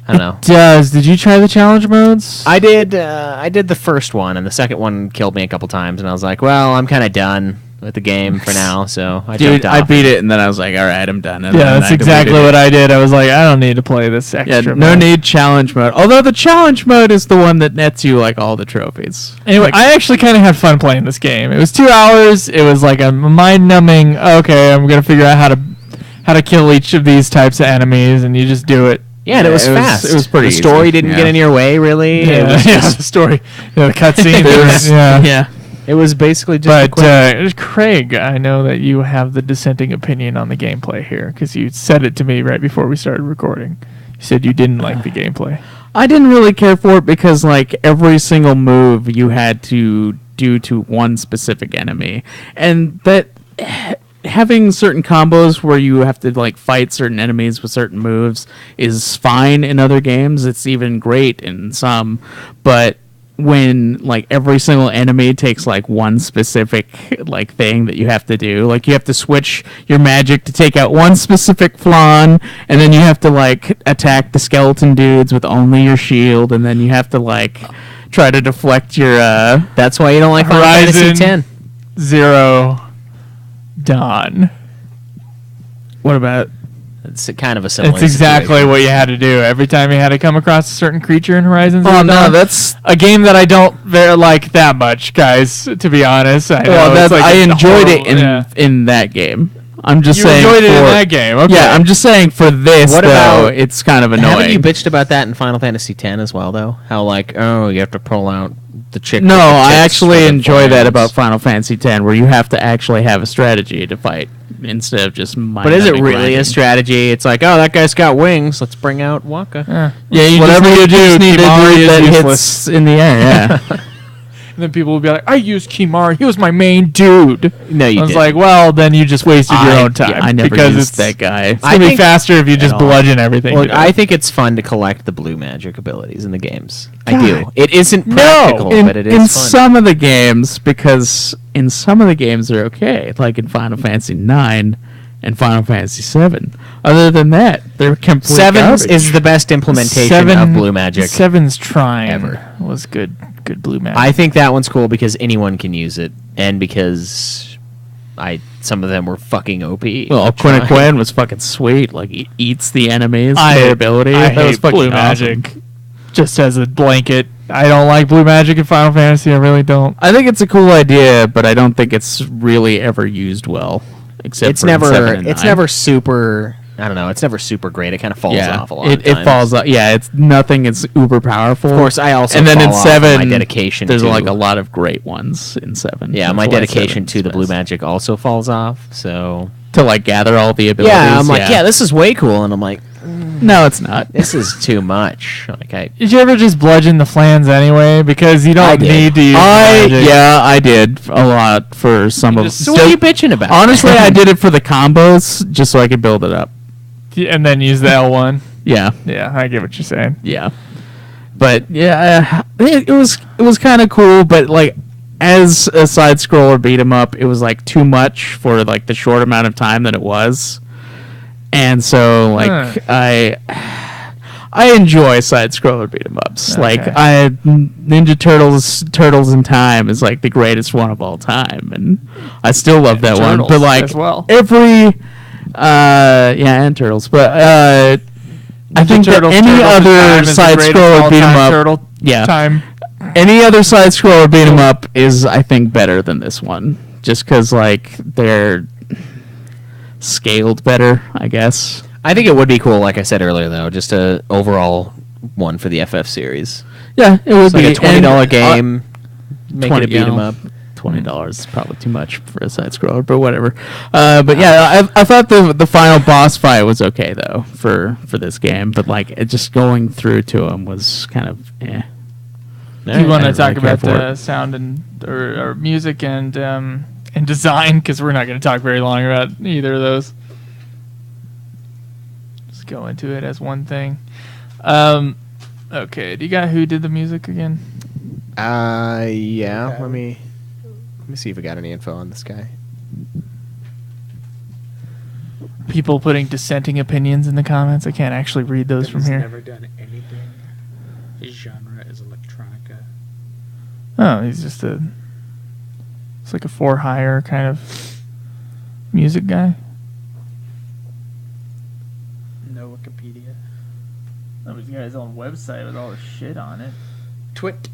I don't know. Did you try the challenge modes? I did. I did the first one, and the second one killed me a couple times, and I was like, well, I'm kind of done with the game for now. So I Dude, jumped I off. beat it and then I was like, all right, I'm done. And Yeah, then that's I exactly deleted what I did. I was like, I don't need to play this it. extra. Yeah, no mode. need challenge mode. Although the challenge mode is the one that nets you like all the trophies. Anyway, Like, I actually kind of had fun playing this game. It was 2 hours. It was like a mind-numbing. Okay, I'm gonna figure out how to kill each of these types of enemies, and you just do it. Yeah, and it was it was- fast. it was pretty The story easy, didn't yeah. get in your way, really. It Yeah, was yeah, just the story, the cutscene. It was- yeah. yeah. It was basically just. a But quick- Craig, I know that you have the dissenting opinion on the gameplay here because you said it to me right before we started recording. You said you didn't like the gameplay. I didn't really care for it because like every single move you had to do to one specific enemy, and that having certain combos where you have to like fight certain enemies with certain moves is fine in other games. It's even great in some, but when like every single enemy takes like one specific like thing that you have to do, like you have to switch your magic to take out one specific flan, and then you have to like attack the skeleton dudes with only your shield, and then you have to like try to deflect your That's why you don't like Final Fantasy Horizon. X. Zero Dawn. what about It's kind of a similar. It's exactly situation. what you had to do every time you had to come across a certain creature in Horizon Zero oh no Dawn. that's A game that I don't very like that much, guys. To be honest, I know well it's that like I a enjoyed it horrible- in that game. I'm just You saying enjoyed it in for- that game. Okay. Yeah, I'm just saying for this What though, about- it's kind of Haven't annoying. you bitched about that in Final Fantasy X as well, though? How like, oh, you have to pull out the chick. No, with the I tits actually for the enjoy that flames. about Final Fantasy X, where you have to actually have a strategy to fight instead of just But is it really a strategy? It's like, oh, that guy's got wings. Let's bring out Waka. Yeah, you Whatever just you do, just need Kimari Kimari that is hits useless. in the air. Yeah. And then people will be like, I used Kimari. He was my main dude. No, you I was didn't. like, well, then you just wasted your own time. Yeah, I never because used it's, that guy. It's I going to be think- faster if you just all. bludgeon everything. Well, to death. I think it's fun to collect the blue magic abilities in the games. I God. do. It isn't No. practical, in, but it is in fun. some of the games, because in some of the games they're okay, like in Final Fantasy 9 and Final Fantasy 7. Other than that, they're complete Sevens garbage. is the best implementation of blue magic. Seven's trying ever. was good blue magic. I think that one's cool because anyone can use it, and because some of them were fucking OP. Well, Trying- Quinn was fucking sweet. Like, he eats the enemies. I Their ability. I That was hate fucking blue awesome. magic. Just as a blanket, I don't like blue magic in Final Fantasy. I really don't. I think it's a cool idea, but I don't think it's really ever used well. Except it's for in 7 and it's 9. never super. I don't know. It's never super great. It kind of falls off a lot. It of times. falls off. Yeah, it's nothing. It's uber powerful. Of course, I also and then fall in off on 7, my dedication. there's to, like a lot of great ones in 7. Yeah, That's my why dedication 7's to the blue best. magic also falls off. So to like gather all the abilities. yeah, I'm like, yeah, this is way cool, and I'm like, no, it's not. this is too much. Like Did you ever just bludgeon the flans anyway? Because you I don't did. need to use magic. I did a lot for some of. so what are you bitching about? Honestly, I did it for the combos just so I could build it up. And then use the L1. Yeah, Yeah, I get what you're saying. yeah. But yeah, it was kind of cool. But like, as a side scroller beat 'em up, it was like too much for like the short amount of time that it was. And so like I enjoy side scroller beat 'em ups. Okay. Like Ninja Turtles in Time is like the greatest one of all time, and I still love that one. Turtles But like as well. every and Turtles, but I think that Turtles, any Turtles in Time other is the side greatest scroller beat 'em all-time up, Turtle yeah, time. any other side scroller beat 'em up is I think better than this one, just because like they're scaled better, I guess. I think it would be cool, like I said earlier, though, just a overall one for the FF series. Yeah, it would It's like be a $20 game. Make it a beat 'em you know, up. $20 is probably too much for a side scroller, but whatever. But yeah, I thought the final boss fight was okay though for this game, but like it just going through to him was kind of eh. Do you want to I didn't talk really care about for the sound and or music and design? Because we're not going to talk very long about either of those. Just go into it as one thing. Okay, do you got who did the music again? Yeah. Let me see if we got any info on this guy. People putting dissenting opinions in the comments. I can't actually read those from here. Never done anything. His genre is electronica. Oh, he's just it's like a for hire kind of music guy. No Wikipedia. Oh, he's got his own website with all the shit on it. Twit.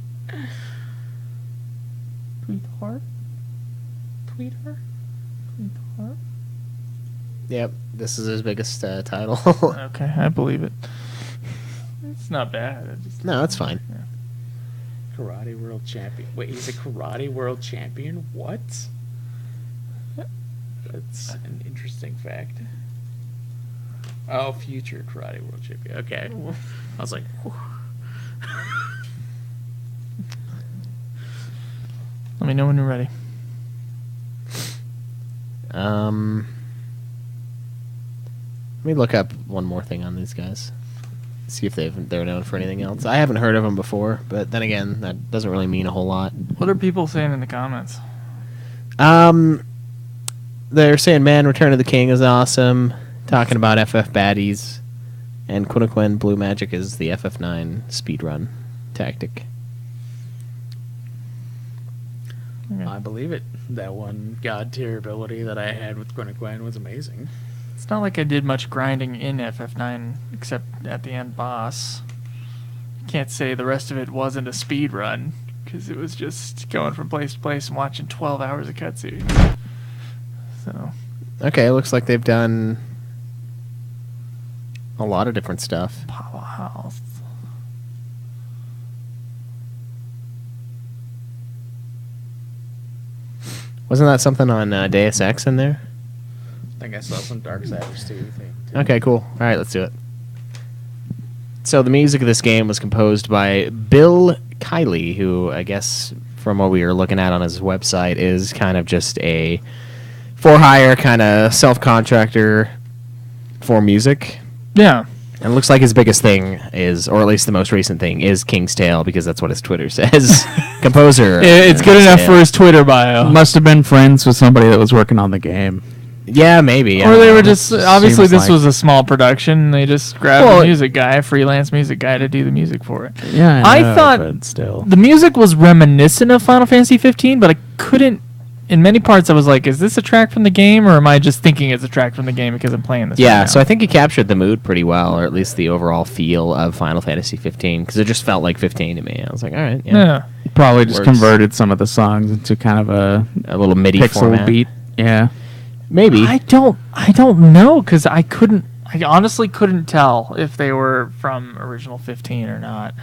Tweetheart? Tweeter? Tweetheart? Yep, this is his biggest title. Okay, I believe it. It's not bad. I just, No, that's fine. Karate World Champion. Wait, he's a Karate World Champion? What? That's an interesting fact. Oh, future Karate World Champion. Okay. I was like, whew. let me know when you're ready. Let me look up one more thing on these guys. See if they're known for anything else. I haven't heard of them before, but then again, that doesn't really mean a whole lot. What are people saying in the comments? They're saying, "Man, Return of the King is awesome." Talking about FF baddies, and Quinn Blue Magic is the FF9 speedrun tactic. Okay. I believe it. That one god tier ability that I had with Gwen was amazing. It's not like I did much grinding in FF9 except at the end boss. Can't say the rest of it wasn't a speed run because it was just going from place to place and watching 12 hours of cutscenes. So Okay, it looks like they've done a lot of different stuff. powerhouse. Wasn't that something on Deus Ex in there? I think I saw some Darksiders 2 thing. Too. Okay, cool. All right, let's do it. So the music of this game was composed by Bill Kiley, who I guess from what we were looking at on his website is kind of just a for-hire kind of self-contractor for music. Yeah. And it looks like his biggest thing is, or at least the most recent thing, is King's Tale, because that's what his Twitter says. Composer. It's good King's enough Tale. for his Twitter bio. Must have been friends with somebody that was working on the game. Yeah, maybe. I Or don't they know. were just obviously Seems this like- was a small production. They just grabbed Well, a music guy, a freelance music guy, to do the music for it. Yeah, I know, thought but still. The music was reminiscent of Final Fantasy 15, but I couldn't in many parts I was like, is this a track from the game, or am I just thinking it's a track from the game because I'm playing this? Yeah, right now? so I think he captured the mood pretty well, or at least the overall feel of Final Fantasy 15, because it just felt like 15 to me. I was like, all right, Yeah. Probably just Works. converted some of the songs into kind of a a little MIDI pixel format. beat. Yeah. Maybe. I don't know, because I honestly couldn't tell if they were from original 15 or not.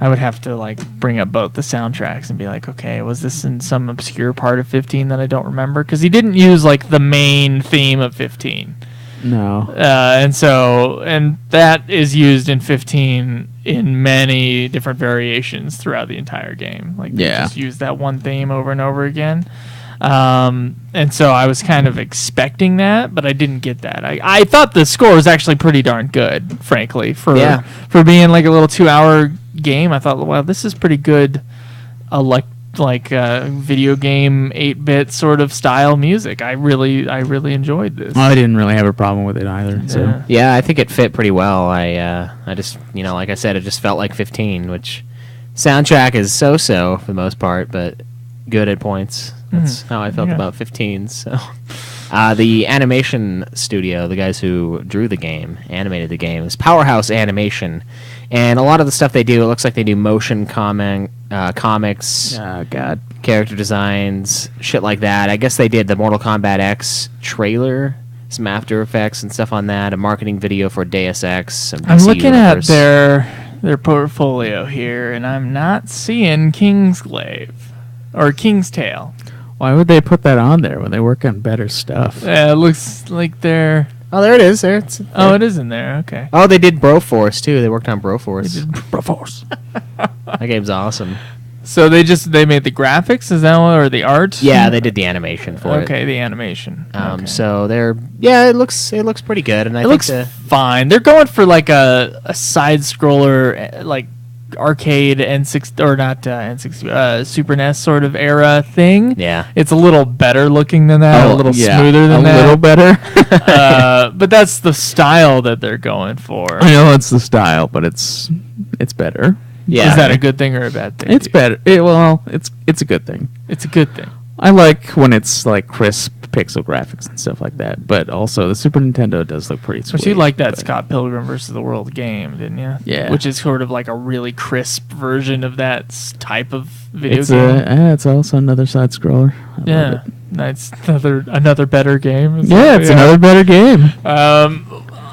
I would have to like bring up both the soundtracks and be like, okay, was this in some obscure part of 15 that I don't remember? Because he didn't use like the main theme of 15. No. And that is used in 15 in many different variations throughout the entire game. Like, they just use that one theme over and over again. And so I was kind of expecting that, but I didn't get that. I thought the score was actually pretty darn good, frankly, for being like a little 2-hour game. I thought, wow, this is pretty good, video game 8-bit sort of style music. I really enjoyed this. I didn't really have a problem with it either. Yeah. So Yeah, I think it fit pretty well. I just, like I said, it just felt like 15, which soundtrack is so-so for the most part, but good at points. That's how I felt about 15. So, the animation studio, the guys who drew the game, animated the game, is Powerhouse Animation, and a lot of the stuff they do, it looks like they do motion comics, character designs, shit like that. I guess they did the Mortal Kombat X trailer, some After Effects and stuff on that, a marketing video for Deus Ex. Some I'm DC looking Universe. at their portfolio here, and I'm not seeing Kingsglaive or King's Tale. why would they put that on there when they work on better stuff? It looks like they're... Oh, there it is. There. Oh, it is in there. Okay. Oh, they did Broforce too. They worked on Broforce. Broforce. That game's awesome. So they made the graphics, is that what, or the art? Yeah, they did the animation for it. Okay, the animation. Okay. So it looks pretty good, and I It think looks fine. They're going for like a side scroller, like arcade N6 or not N6 Super NES sort of era thing. Yeah. It's a little better looking than that, a little smoother than that. A little better. But that's the style that they're going for. I know it's the style, but it's better. Yeah. Is that a good thing or a bad thing? It's better. It's a good thing. It's a good thing. I like when it's like crisp pixel graphics and stuff like that, but also the Super Nintendo does look pretty sweet. But you like that but- Scott Pilgrim versus the World game, didn't you? Yeah. Which is sort of like a really crisp version of that type of video It's game. it's also another side scroller. Yeah, that's another better game. Is Yeah, that- it's another better game.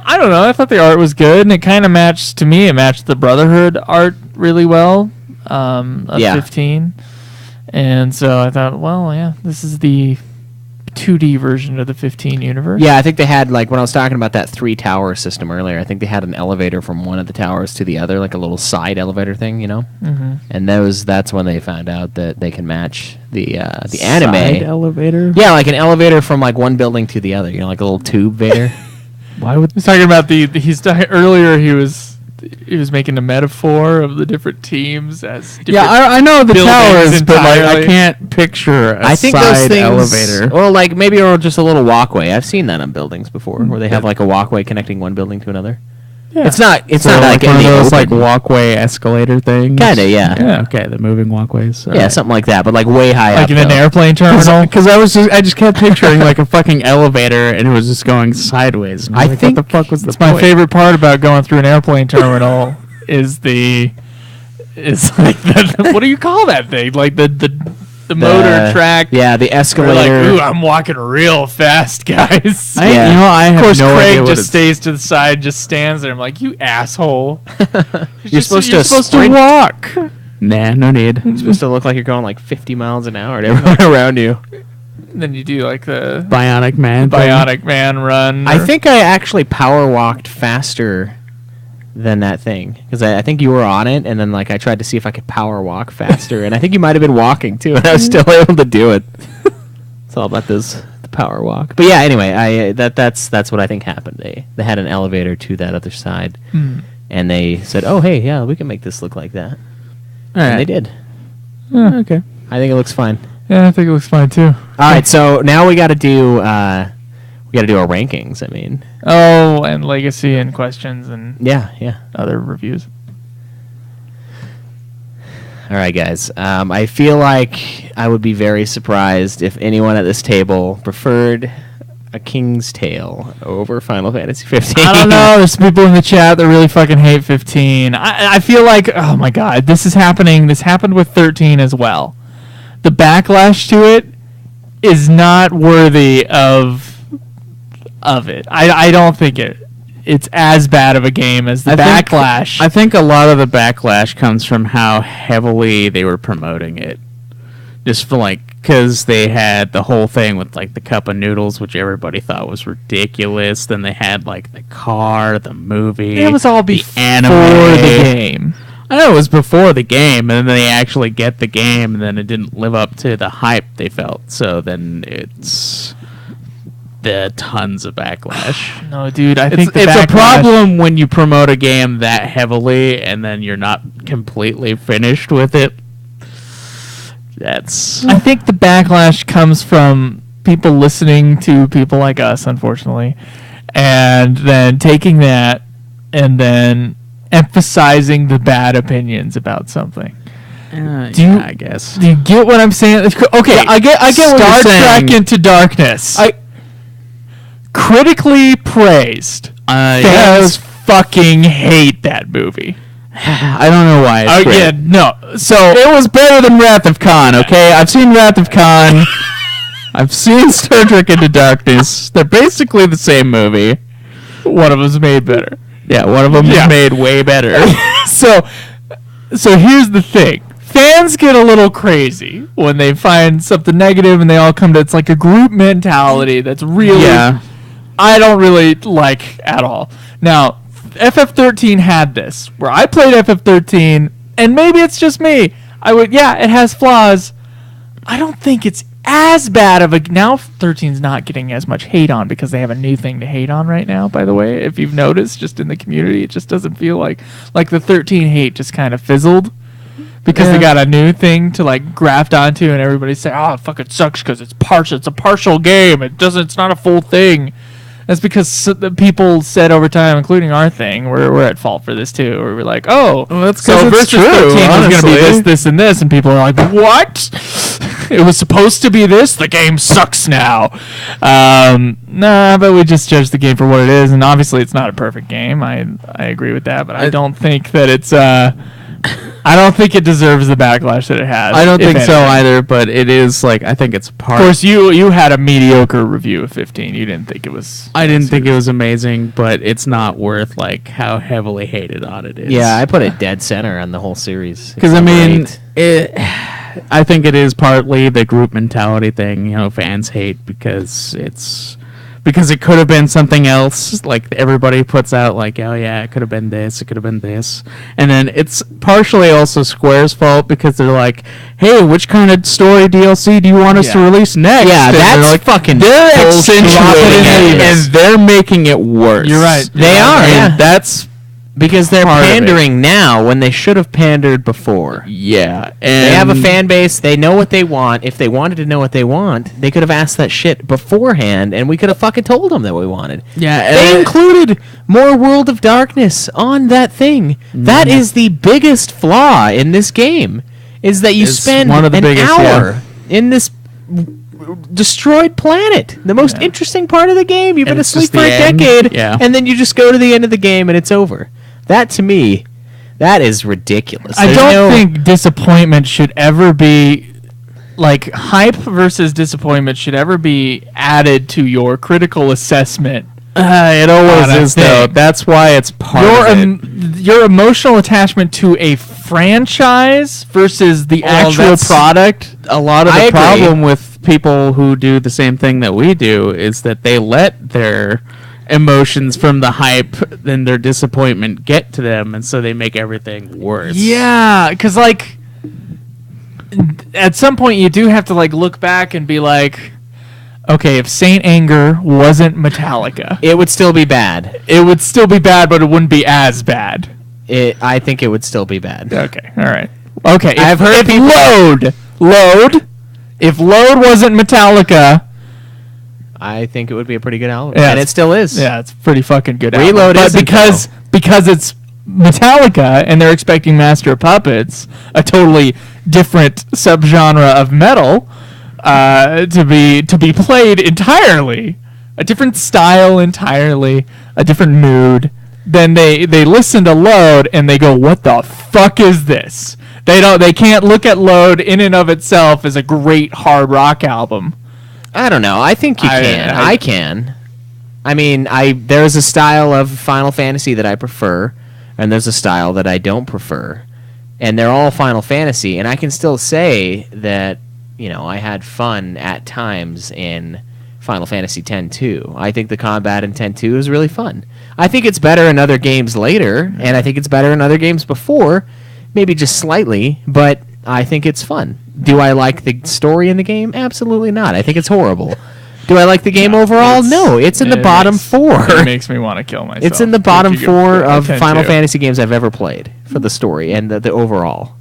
I don't know. I thought the art was good, and it kind of matched to me. It matched the Brotherhood art really well. Of 15, and so I thought, well, yeah, this is the 2D version of the 15 universe. Yeah, I think they had, like, when I was talking about that 3-tower system earlier, I think they had an elevator from one of the towers to the other, like a little side elevator thing, Mm-hmm. And that's when they found out that they can match the anime. Side elevator. Yeah, like an elevator from like one building to the other, like a little tube vader. Why would He's talking about earlier. He was making a metaphor of the different teams as different I know the buildings towers, but like I entirely. can't picture a I think those side things, elevator. or like maybe or just a little walkway. I've seen that on buildings before, where they have like a walkway connecting one building to another. Yeah. It's not So like one in of the those like open. walkway escalator things. Kinda, yeah. Yeah. Okay, the moving walkways. Yeah, something like that, but like way high like up. in an though. airplane terminal. Because I just kept picturing like a fucking elevator and it was just going sideways. And I was like, think what the fuck was the It's my point? favorite part about going through an airplane terminal is like what do you call that thing? Like the motor track. Yeah, the We're like, escalator. ooh, I'm walking real fast, guys. I Yeah. Of have course, no Craig idea what just it's. stays to the side, just stands there. I'm like, you asshole. You're supposed to to walk. Nah, no need. It's supposed to look like you're going like 50 miles an hour to everyone around you. Then you do like the Bionic Man. thing. Bionic Man run. I think I actually power walked faster than that thing because I think you were on it, and then like I tried to see if I could power walk faster, and I think you might have been walking too, and I was still able to do it. It's all about the power walk. But yeah, anyway, that's what I think happened. They had an elevator to that other side, and they said, "Oh, hey, yeah, we can make this look like that," All and right. they did. Okay. I think it looks fine. Yeah, I think it looks fine too. All right, so now we got to do our rankings. I mean, Oh, and legacy and questions and yeah. other reviews. All right, guys. I feel like I would be very surprised if anyone at this table preferred A King's Tale over Final Fantasy 15. I don't know. There's people in the chat that really fucking hate 15. I feel like, oh my god, this is happening. This happened with 13 as well. The backlash to it is not worthy of it. I don't think it's as bad of a game as the backlash. I think a lot of the backlash comes from how heavily they were promoting it. Just for because they had the whole thing with the cup of noodles, which everybody thought was ridiculous. Then they had the car, the movie. It was all before anime. the game. I know it was before the game, and then they actually get the game, and then it didn't live up to the hype they felt. So then it's the tons of backlash. No, dude, I think it's a problem when you promote a game that heavily and then you're not completely finished with it. I think the backlash comes from people listening to people like us, unfortunately, and then taking that and then emphasizing the bad opinions about something. I guess. Do you get what I'm saying? Okay, yeah, I get what you're saying. Star Trek Into Darkness. Critically praised. Fans fucking hate that movie. I don't know why. Yeah, no. So it was better than Wrath of Khan. Okay, I've seen Wrath of Khan. I've seen Star Trek Into Darkness. They're basically the same movie. One of them's made better. Yeah, one of them is made way better. So here's the thing. Fans get a little crazy when they find something negative and they all come to it's like a group mentality that's really I don't really like at all. Now, FF13 had this, where I played FF13, and maybe it's just me. It has flaws. I don't think it's as bad of a... Now 13's not getting as much hate on because they have a new thing to hate on right now, by the way. If you've noticed, just in the community, it just doesn't feel like the 13 hate just kind of fizzled. Because they got a new thing to graft onto, and everybody say, "Oh, it fucking sucks because it's partial. It's a partial game. It's not a full thing." That's because the people said over time, including our thing, we're at fault for this too. Where we're like, "Oh, that's so because Versus 13 was going to be this, and this," and people are like, "What? It was supposed to be this. The game sucks now." Nah, but we just judge the game for what it is, and obviously it's not a perfect game. I agree with that, but I don't think that it's I don't think it deserves the backlash that it has. I don't think so either, but it is I think it's part. Of course, you had a mediocre review of 15. You didn't think it was. I didn't think it was amazing, but it's not worth how heavily hated on it is. Yeah, I put it dead center on the whole series. Because I think it is partly the group mentality thing. Fans hate because it could have been something else. Everybody puts out oh yeah, it could have been this, it could have been this. And then it's partially also Square's fault because they're like, "Hey, which kind of story DLC do you want us to release next?" Yeah, and that's fucking they're accentuating it and they're making it worse. You're right. They are. And that's because they're pandering now when they should have pandered before. Yeah. And they have a fan base. They know what they want. If they wanted to know what they want, they could have asked that shit beforehand, and we could have fucking told them that we wanted. Yeah. They included more World of Darkness on that thing. That is the biggest flaw in this game, is that you spend an hour in this destroyed planet, the most interesting part of the game. You've been asleep for a decade, and then you just go to the end of the game and it's over. That, to me, that is ridiculous. I don't think disappointment should ever be hype versus disappointment should ever be added to your critical assessment. It always is, though. That's why it's part of it. Your emotional attachment to a franchise versus the actual product. A lot of the problem with people who do the same thing that we do is that they let their emotions from the hype and their disappointment get to them, and so they make everything worse. Yeah, because at some point you do have to look back and be like, okay, if Saint Anger wasn't Metallica, it would still be bad. It would still be bad, but it wouldn't be as bad. I think it would still be bad. Okay, all right. Okay, I've heard people Load. If Load wasn't Metallica, I think it would be a pretty good album, and it still is. Yeah, it's pretty fucking good. Reload album. But isn't, because it's Metallica and they're expecting Master of Puppets, a totally different subgenre of metal, to be played entirely, a different style entirely, a different mood. Then they listen to Load and they go, "What the fuck is this?" They can't look at Load in and of itself as a great hard rock album. I don't know. I think you can. I can. I mean, there's a style of Final Fantasy that I prefer, and there's a style that I don't prefer, and they're all Final Fantasy, and I can still say that, I had fun at times in Final Fantasy X too. I think the combat in X 2 is really fun. I think it's better in other games later, and I think it's better in other games before, maybe just slightly, but I think it's fun. Do I like the story in the game? Absolutely not. I think it's horrible. Do I like the game overall? No. It's in the bottom 4. It makes me want to kill myself. It's in the bottom 4 of Final Fantasy games I've ever played for the story and the overall.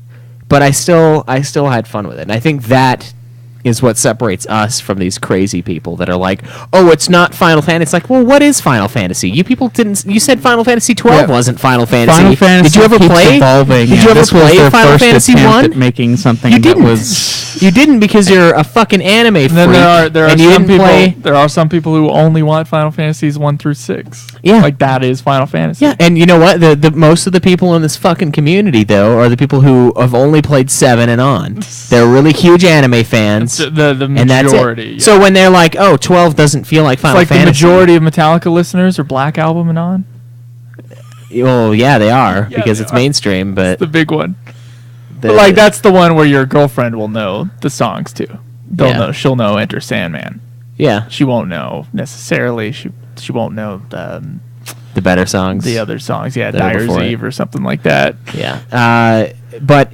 But I still had fun with it. And I think that is what separates us from these crazy people that are like, "Oh, it's not Final Fantasy." It's like, well, what is Final Fantasy? You people didn't. You said Final Fantasy 12 wasn't Final Fantasy. Final Fantasy did you ever play? Evolving, did you ever play Final Fantasy 1? Making something You that didn't. was. You didn't because you're a fucking anime freak. And then there are and you some didn't people. play. There are some people who only want Final Fantasies 1 through 6. Yeah. Like that is Final Fantasy. Yeah, and you know what? The most of the people in this fucking community, though, are the people who have only played 7 and on. They're really huge anime fans. The and that's majority. it. Yeah. So when they're like, "Oh, 12 doesn't feel like Final It's like Fantasy," the majority of Metallica listeners are Black Album and on. well, yeah, they are Yeah, because they it's are. mainstream. But The big one. the- But like that's the one where your girlfriend will know the songs too. Yeah. She'll know Enter Sandman. yeah, She won't know necessarily. She won't know the better songs. the other songs. Yeah, that are Dyer's before it. Eve or something like that. Yeah, but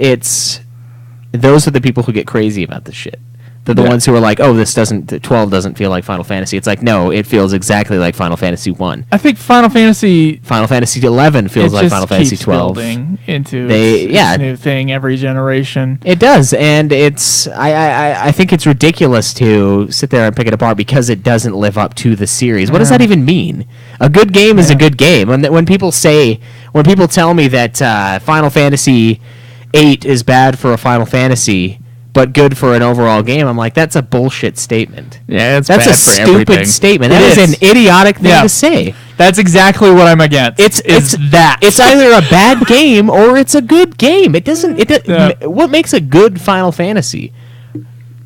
those are the people who get crazy about this shit. They're the Yeah. ones who are like, "Oh, 12 doesn't feel like Final Fantasy." It's like, no, it feels exactly like Final Fantasy 1. I think Final Fantasy Final Fantasy 11 feels it like just Final Fantasy keeps 12. building into They- yeah. its new thing every generation. It does, and I think it's ridiculous to sit there and pick it apart because it doesn't live up to the series. What does that even mean? A good game is a good game. When people tell me that Final Fantasy 8 is bad for a Final Fantasy but good for an overall game, I'm like, that's a bullshit statement. Yeah, it's That's bad a for stupid everything. statement. It That is is. an idiotic thing Yeah. to say. That's exactly what I'm against. It's that. It's either a bad game or it's a good game. It doesn't. Yeah. What makes a good Final Fantasy?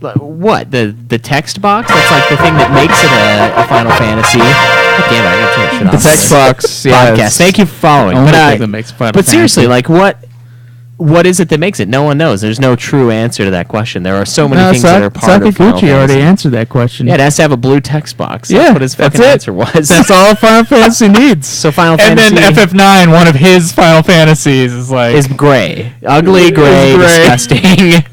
What the text box? That's like the thing that makes it a Final Fantasy. God damn it! I gotta turn that shit off. The text box, yeah, podcast. it's Thank you for following. only But, thing that makes Final but seriously, Fantasy. like what is it that makes it? No one knows. There's no true answer to that question. There are so many things that are part of Final Sakaguchi already Fantasy. answered that question. Yeah, it has to have a blue text box. That's Yeah, what his that's fucking it. answer was. That's all Final Fantasy needs. So Final and Fantasy then FF9, one of his Final Fantasies, is like is gray, ugly, gray, gray. disgusting.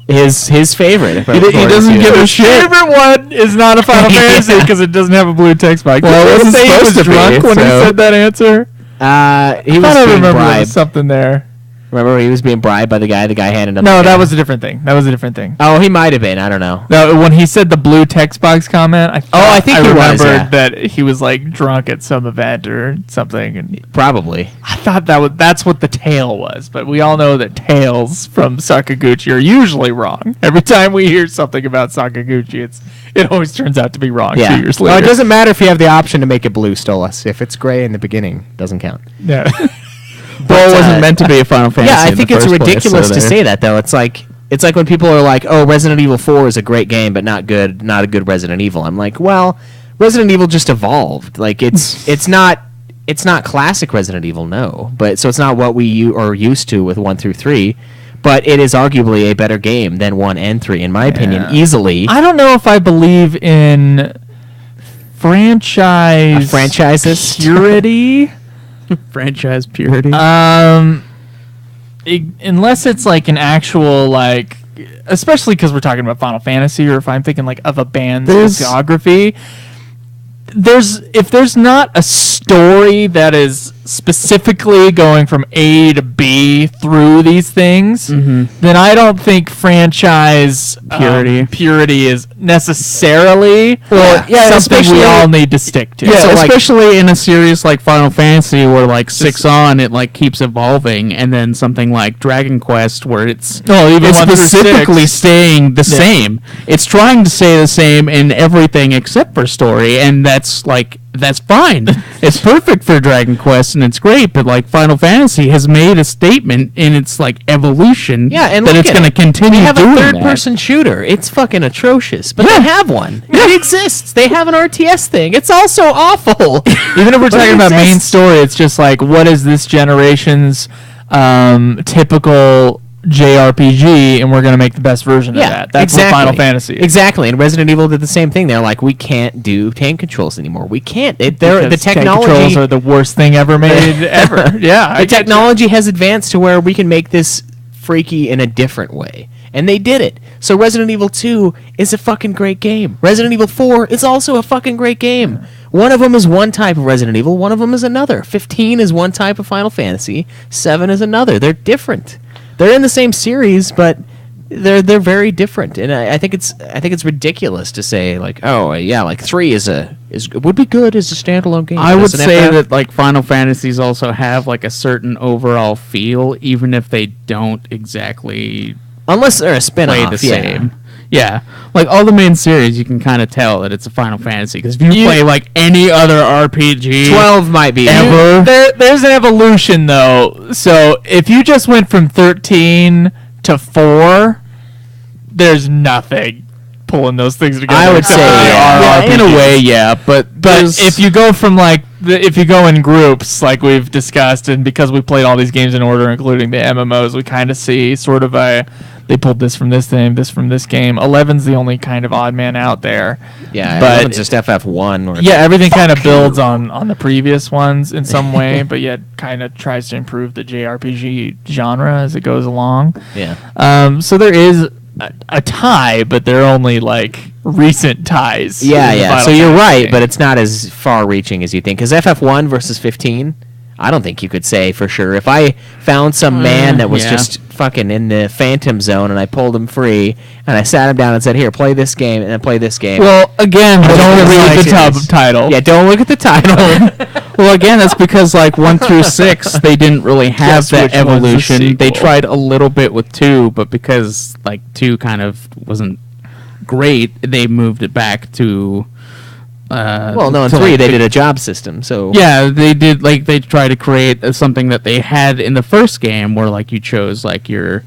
his favorite. If He doesn't give a shit. favorite one is not a Final Yeah. Fantasy because it doesn't have a blue text box. Well, it Did he wasn't say he was supposed to be, drunk when he so- said that answer? He I was thought I being remember there was bribed. something there. Remember when he was being bribed by the guy? The guy handed him. No, the that gun. was a different thing. That was a different thing. Oh, he might have been. I don't know. No, when he said the blue text box comment, I I think he was, remembered yeah. that he was like drunk at some event or something, and Probably. I thought that's what the tale was. But we all know that tales from Sakaguchi are usually wrong. Every time we hear something about Sakaguchi, it always turns out to be wrong 2 Yeah. years Well, later. it doesn't matter if you have the option to make it blue, Stolas. If it's gray in the beginning, doesn't count. Yeah. Well, it wasn't meant to be a Final Fantasy. Yeah, I in the think it's first place, ridiculous so to there- say that though. It's like when people are like, "Oh, Resident Evil 4 is a great game, but not a good Resident Evil." I'm like, well, Resident Evil just evolved. Like it's not classic Resident Evil, no. But so it's not what we are used to with 1 through 3. But it is arguably a better game than 1 and 3, in my opinion, Yeah. easily. I don't know if I believe in franchises. purity. franchise purity. Unless it's like an actual like, especially because we're talking about Final Fantasy, or if I'm thinking like of a band's discography, if there's not a story that is specifically going from A to B through these things, then I don't think franchise purity is necessarily something we all need to stick to. Yeah, So, like, especially in a series like Final Fantasy, where like 6 on it like keeps evolving, and then something like Dragon Quest, where it's even it's 1 through specifically 6. staying the same. It's trying to stay the same in everything except for story, and that's fine. It's perfect for Dragon Quest, and it's great. But like Final Fantasy has made a statement in its like evolution, and that look it's at going to it. continue They have doing a that. third-person shooter. It's fucking atrocious, but they have one. It exists. They have an RTS thing. It's also awful. Even if we're But talking it about main exists. story, it's just like, what is this generation's typical JRPG, and we're going to make the best version of that. That's what Final Fantasy is. Exactly, and Resident Evil did the same thing. They're like, we can't do tank controls anymore. We can't. The Because tank technology controls are the worst thing ever made ever. Yeah, the technology has advanced to where we can make this freaky in a different way. And they did it. So Resident Evil 2 is a fucking great game. Resident Evil 4 is also a fucking great game. One of them is one type of Resident Evil, one of them is another. 15 is one type of Final Fantasy, 7 is another. They're different. They're in the same series, but they're very different. And I think it's ridiculous to say like, oh yeah, like 3 would be good as a standalone game. I But would as an say FF that like Final Fantasies also have like a certain overall feel, even if they don't exactly unless they're a spin-off, play the same. Yeah, like all the main series, you can kind of tell that it's a Final Fantasy, because if you play like any other RPG, 12 might be ever. There's an evolution, though. So if you just went from 13 to 4, there's nothing pulling those things together. I would except say, for the yeah, in a RPGs. way, yeah, but If you go from like if you go in groups like we've discussed, and because we played all these games in order, including the MMOs, we kind of see sort of they pulled this from this thing, this from this game. 11's the only kind of odd man out there. Yeah, but it's just FF1. yeah, everything kind of builds on the previous ones in some way, but yet kind of tries to improve the JRPG genre as it goes along. Yeah. So there is a tie, but they're only like recent ties. Yeah, in the yeah. Final So you're Fantasy right, but it's not as far-reaching as you think. Because FF1 versus 15, I don't think you could say for sure. If I found some man that was yeah. just fucking in the Phantom Zone and I pulled him free and I sat him down and said, "Here, play this game," and then play this game. well, again, don't read the title. Yeah, don't look at the title. Well, again, that's because like 1 through 6, they didn't really have Guess that which one's the evolution. They sequel. tried a little bit with 2, but because like 2 kind of wasn't great, they moved it back to. Well, no, in to, 3 like, they did a job system, so... Yeah, they did. Like they tried to create something that they had in the first game, where like you chose like your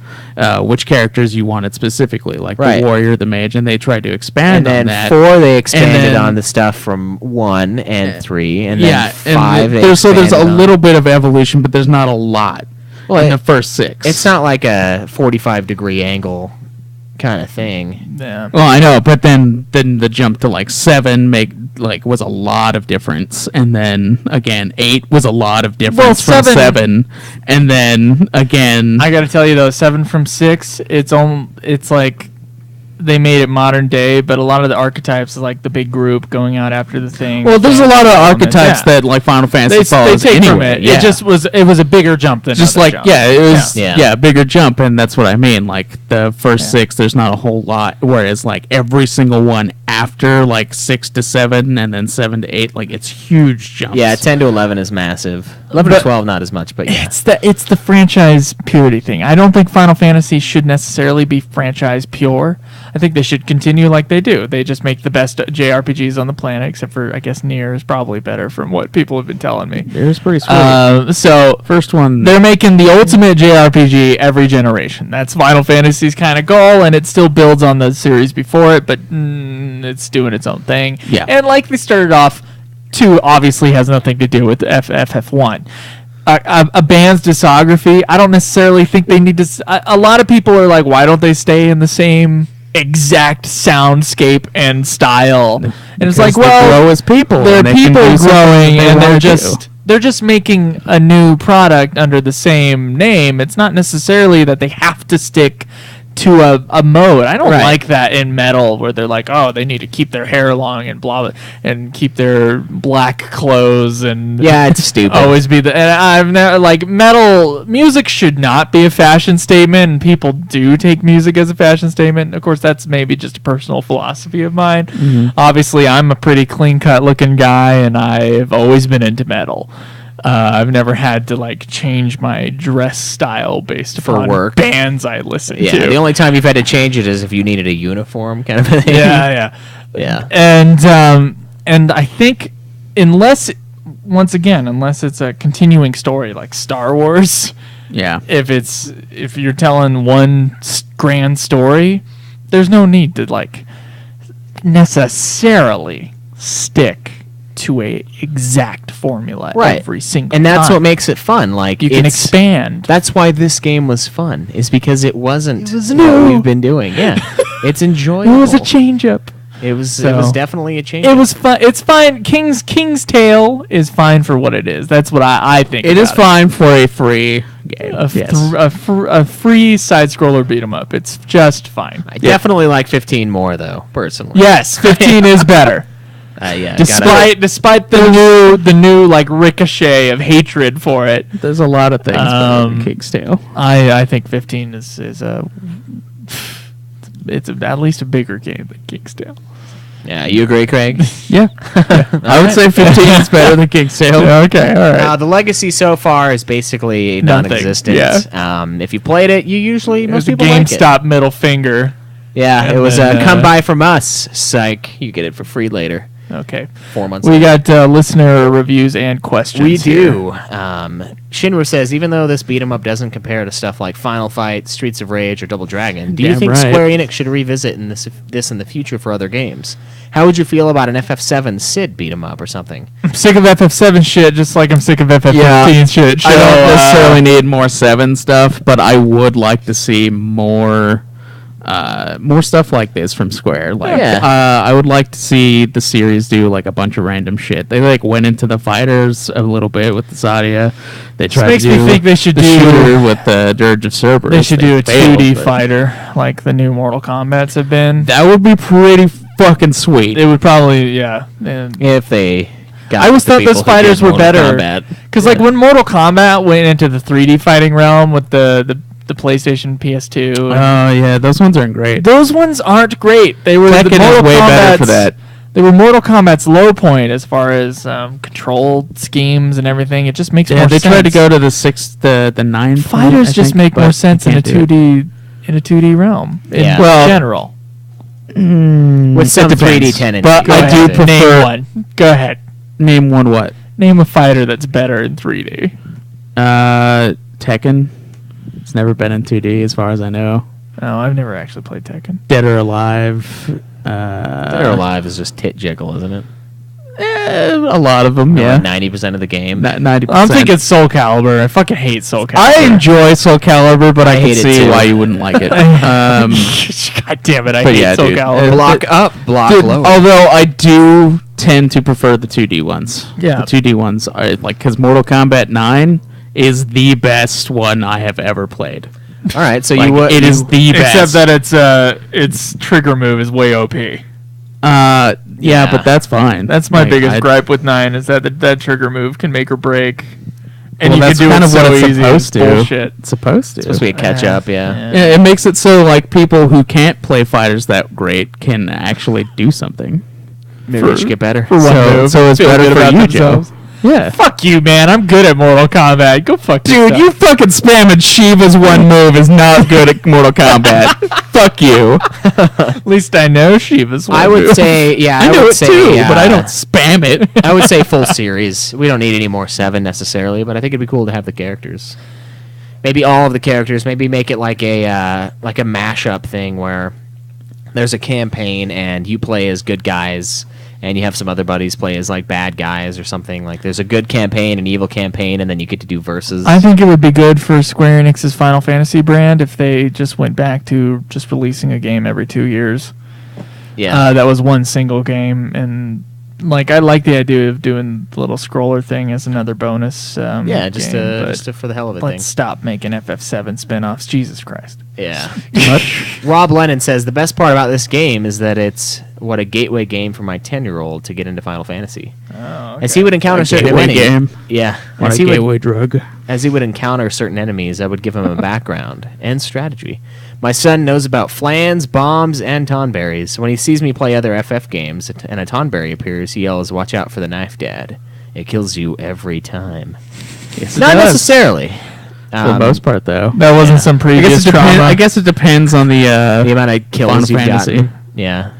which characters you wanted specifically, like Right. the warrior, the mage, and they tried to expand And on then that. 4 they expanded then- on the stuff from 1 and 3, and yeah, then 5 they there's a expanded on. little bit of evolution, but there's not a lot Well, in it- the first 6. It's not like a 45-degree angle kind of thing. Yeah. Well, I know, but then the jump to like 7 was a lot of difference, and then again 8 was a lot of difference from 7 7, and then again I got to tell you though, 7 from 6, it's like they made it modern day, but a lot of the archetypes is like the big group going out after the thing. well, there's a lot of archetypes Yeah. that like Final Fantasy they follows take anyway. from it. Yeah. It was a bigger jump than just other like jumps. yeah, it was Yeah. yeah. Bigger jump, and that's what I mean. Like the first 6, there's not a whole lot, whereas like every single one after like 6 to 7, and then 7 to 8, like it's huge jumps. Yeah, 10 to 11 is massive. 11 to 12 not as much, but yeah. It's the franchise purity thing. I don't think Final Fantasy should necessarily be franchise pure. I think they should continue like they do. They just make the best JRPGs on the planet, except for I guess Nier is probably better from what people have been telling me. it was pretty sweet. So First one, they're making the ultimate JRPG every generation. That's Final Fantasy's kind of goal, and it still builds on the series before it, but it's doing its own thing. Yeah. And like they started off, 2 obviously has nothing to do with FF1. A band's discography, I don't necessarily think they need to... A lot of people are like, why don't they stay in the same exact soundscape and style? And it's like, because they well... grow as people. They're and they can people do something growing, that and they they're wanna do. they're just making a new product under the same name. It's not necessarily that they have to stick to a mode. I don't Right. like that in metal where they're like, oh, they need to keep their hair long and blah, blah and keep their black clothes and Yeah, it's stupid. always be the. And I've never like metal music should not be a fashion statement, and people do take music as a fashion statement. Of course, that's maybe just a personal philosophy of mine. Obviously, I'm a pretty clean cut looking guy, and I've always been into metal. I've never had to like change my dress style based For upon work. bands I listen Yeah, to. the only time you've had to change it is if you needed a uniform kind of a thing. yeah. Yeah. And I think unless it's a continuing story like Star Wars, Yeah. if you're telling one grand story, there's no need to like necessarily stick to a exact formula Right. every single And that's time. what makes it fun. Like you can it's- expand. That's why this game was fun. Is because it wasn't It was what new. we've been doing. Yeah, it's It enjoyable. was a change up. It was So- definitely a change. It was fun. It's fine. King's Tale is fine for what it is. That's what I think. It is about fine for a free game. A free side scroller beat 'em up. It's just fine. I definitely like 15 more though, personally. Yes, 15 is better. Yeah. Despite the new like ricochet of hatred for it, There's a lot of things better than Um, King's Tale. I think 15 is a at least a bigger game than King's Tale. Yeah, you agree, Craig? Yeah. I would say 15 is better than King's Tale. Okay, all right. The legacy so far is basically Nothing, non-existent. yeah. If you played it, you usually It most was a people like it. GameStop middle finger. Yeah, And it was then, come by from us. Psych, you get it for free later. Okay. 4 months. We later. got listener reviews and questions. We here. do. Shinra says, even though this beat 'em up doesn't compare to stuff like Final Fight, Streets of Rage, or Double Dragon, do you Damn think right. Square Enix should revisit this in the future for other games? How would you feel about an FF7 Sid beat 'em up or something? I'm sick of FF7 shit, just like I'm sick of FF15 Yeah, shit. I So, don't necessarily need more 7 stuff, but I would like to see more stuff like this from Square. Like, Yeah. I would like to see the series do like a bunch of random shit. They like went into the fighters a little bit with the Zadia. They tried makes to me do think they should the do- shooter with the Dirge of Cerberus. They should do a failed, 2D but fighter like the new Mortal Kombats have been. That would be pretty fucking sweet. It would probably, yeah. And If they got I always the thought people those who did fighters were Mortal better. Kombat. Because like when Mortal Kombat went into the 3D fighting realm with the PlayStation PS2, and Oh yeah, those ones aren't great. those ones aren't great. They were the Tekken is Mortal way better for Kombat's- that. They were Mortal Kombat's low point as far as control schemes and everything. It just makes Yeah, more they sense. tried to go to the 9. Fighters just make more sense in a 2D realm Yeah. in Well, general. With some It depends. 3D tenant. But Go I do ahead, prefer name one. Go ahead. Name one what? Name a fighter that's better in 3D. Tekken. It's never been in 2D as far as I know. Oh, I've never actually played Tekken. Dead or Alive. Dead or Alive is just tit jiggle, isn't it? A lot of them, yeah. 90% of the game. 90%. I'm thinking Soul Calibur. I fucking hate Soul Calibur. I enjoy Soul Calibur, but I, hate can it see too. why you wouldn't like it. God damn it, I but hate yeah, Soul dude, Calibur. Block up, block Dude, lower. although I do tend to prefer the 2D ones. Yeah. The 2D ones are like, because Mortal Kombat 9 is the best one I have ever played. All right, so Like, you would. it is the Except best. that its trigger move is way OP. Yeah, Yeah. but that's fine. That's my Like, biggest I- gripe with 9 is that trigger move can make or break. And Well, you that's can do kind it of what so it's easy. supposed It's to. bullshit. It's supposed to. supposed to be a catch up, yeah. Yeah, it makes it so like people who can't play fighters that great can actually do something. Maybe we should get better. For one So- move. so it's Feel better good for about you, themselves. Yeah. Fuck you, man. I'm good at Mortal Kombat. Go fuck Dude, yourself. you fucking spamming Shiva's one move is not good at Mortal Kombat. Fuck you. At least I know Shiva's one I would move. say, yeah, I I know would it say, too, but I don't spam it. I would say full series. We don't need any more 7 necessarily, but I think it'd be cool to have the characters. Maybe all of the characters. Maybe make it like a mashup thing where there's a campaign and you play as good guys and you have some other buddies play as like bad guys or something. Like there's a good campaign, an evil campaign, and then you get to do versus. I think it would be good for Square Enix's Final Fantasy brand if they just went back to just releasing a game every 2 years. yeah. That was one single game, and like I like the idea of doing the little scroller thing as another bonus. Yeah, just game, for the hell of it. let's stop making FF7 spin-offs. Jesus Christ. Yeah. Rob Lennon says the best part about this game is that it's what a gateway game for my 10-year-old to get into Final Fantasy. Oh, As he would encounter certain gateway enemies, game. yeah. What As a he would gateway drug. As he would encounter certain enemies, I would give him a background and strategy. My son knows about flans, bombs, and tonberries. When he sees me play other FF games and a tonberry appears, he yells, "Watch out for the knife, Dad. It kills you every time." Yes, it Not does. necessarily. For the most part, though. That wasn't some previous trauma. I guess it depends on the amount of kills Final you've Fantasy. gotten. Yeah.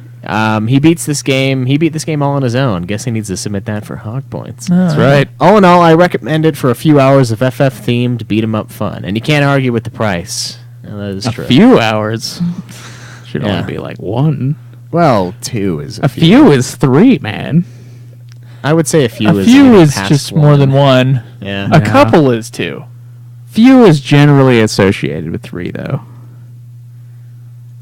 He beats this game. He beat this game all on his own. Guess he needs to submit that for hog points. That's right. All in all, I recommend it for a few hours of FF-themed beat-em-up fun, and you can't argue with the price. And that is A true. few hours. Should Yeah. only be like one. Well, 2 is A few is 3, man. I would say a few A is few like is past just one. more than one. Yeah. A couple is 2. Few is generally associated with 3, though.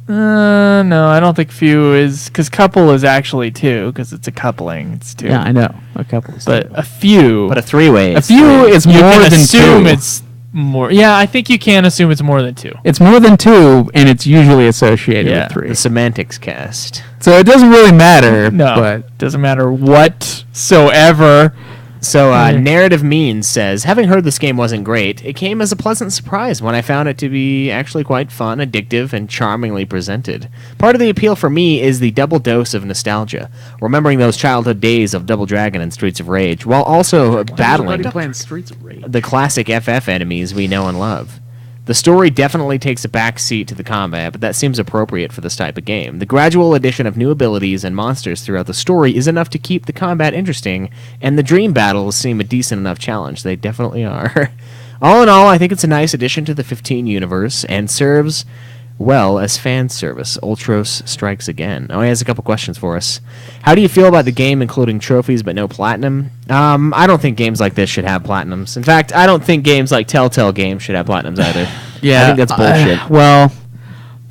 No, I don't think few is, because couple is actually 2, because it's a coupling. It's 2. Yeah, I know. A couple is But 2. a few. But a 3-way. A few is you more can than assume 2. it's more. Yeah, I think you can assume it's more than 2. It's more than 2, and it's usually associated Yeah. with 3. The semantics cast. So it doesn't really matter. No, But doesn't matter whatsoever. So, Narrative Means says, having heard this game wasn't great, it came as a pleasant surprise when I found it to be actually quite fun, addictive, and charmingly presented. Part of the appeal for me is the double dose of nostalgia, remembering those childhood days of Double Dragon and Streets of Rage, while also battling playing Streets of Rage. the classic FF enemies we know and love. The story definitely takes a back seat to the combat, but that seems appropriate for this type of game. The gradual addition of new abilities and monsters throughout the story is enough to keep the combat interesting, and the dream battles seem a decent enough challenge. They definitely are. All in all, I think it's a nice addition to the 15 universe, and serves well as fan service. Ultros strikes again. Oh, he has a couple questions for us. How do you feel about the game including trophies but no platinum? I don't think games like this should have platinums. In fact, I don't think games like Telltale games should have platinums either. Yeah. I think that's bullshit. Well,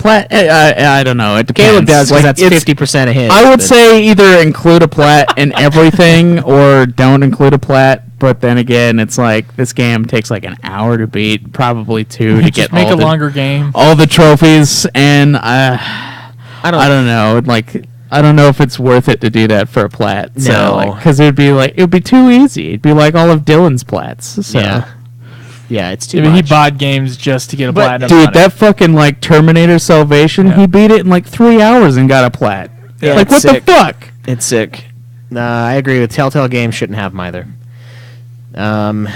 I don't know. It depends. Caleb does, because Like, that's it's- 50% of his. I would but- say either include a plat in everything or don't include a plat. But then again, it's like this game takes like an hour to beat, probably 2 to Just get make all a the, longer game. all the trophies, and I I don't know. Like, I don't know if it's worth it to do that for a plat. No. So, because it would be too easy. It'd be like all of Dylan's plats. So. Yeah. Yeah, it's too I mean, he much. bought games just to get a platinum. Dude, on it. that fucking like Terminator Salvation, Yeah. he beat it in like 3 hours and got a plat. Yeah, Like, it's what sick. the fuck? It's sick. I agree with Telltale games shouldn't have them either.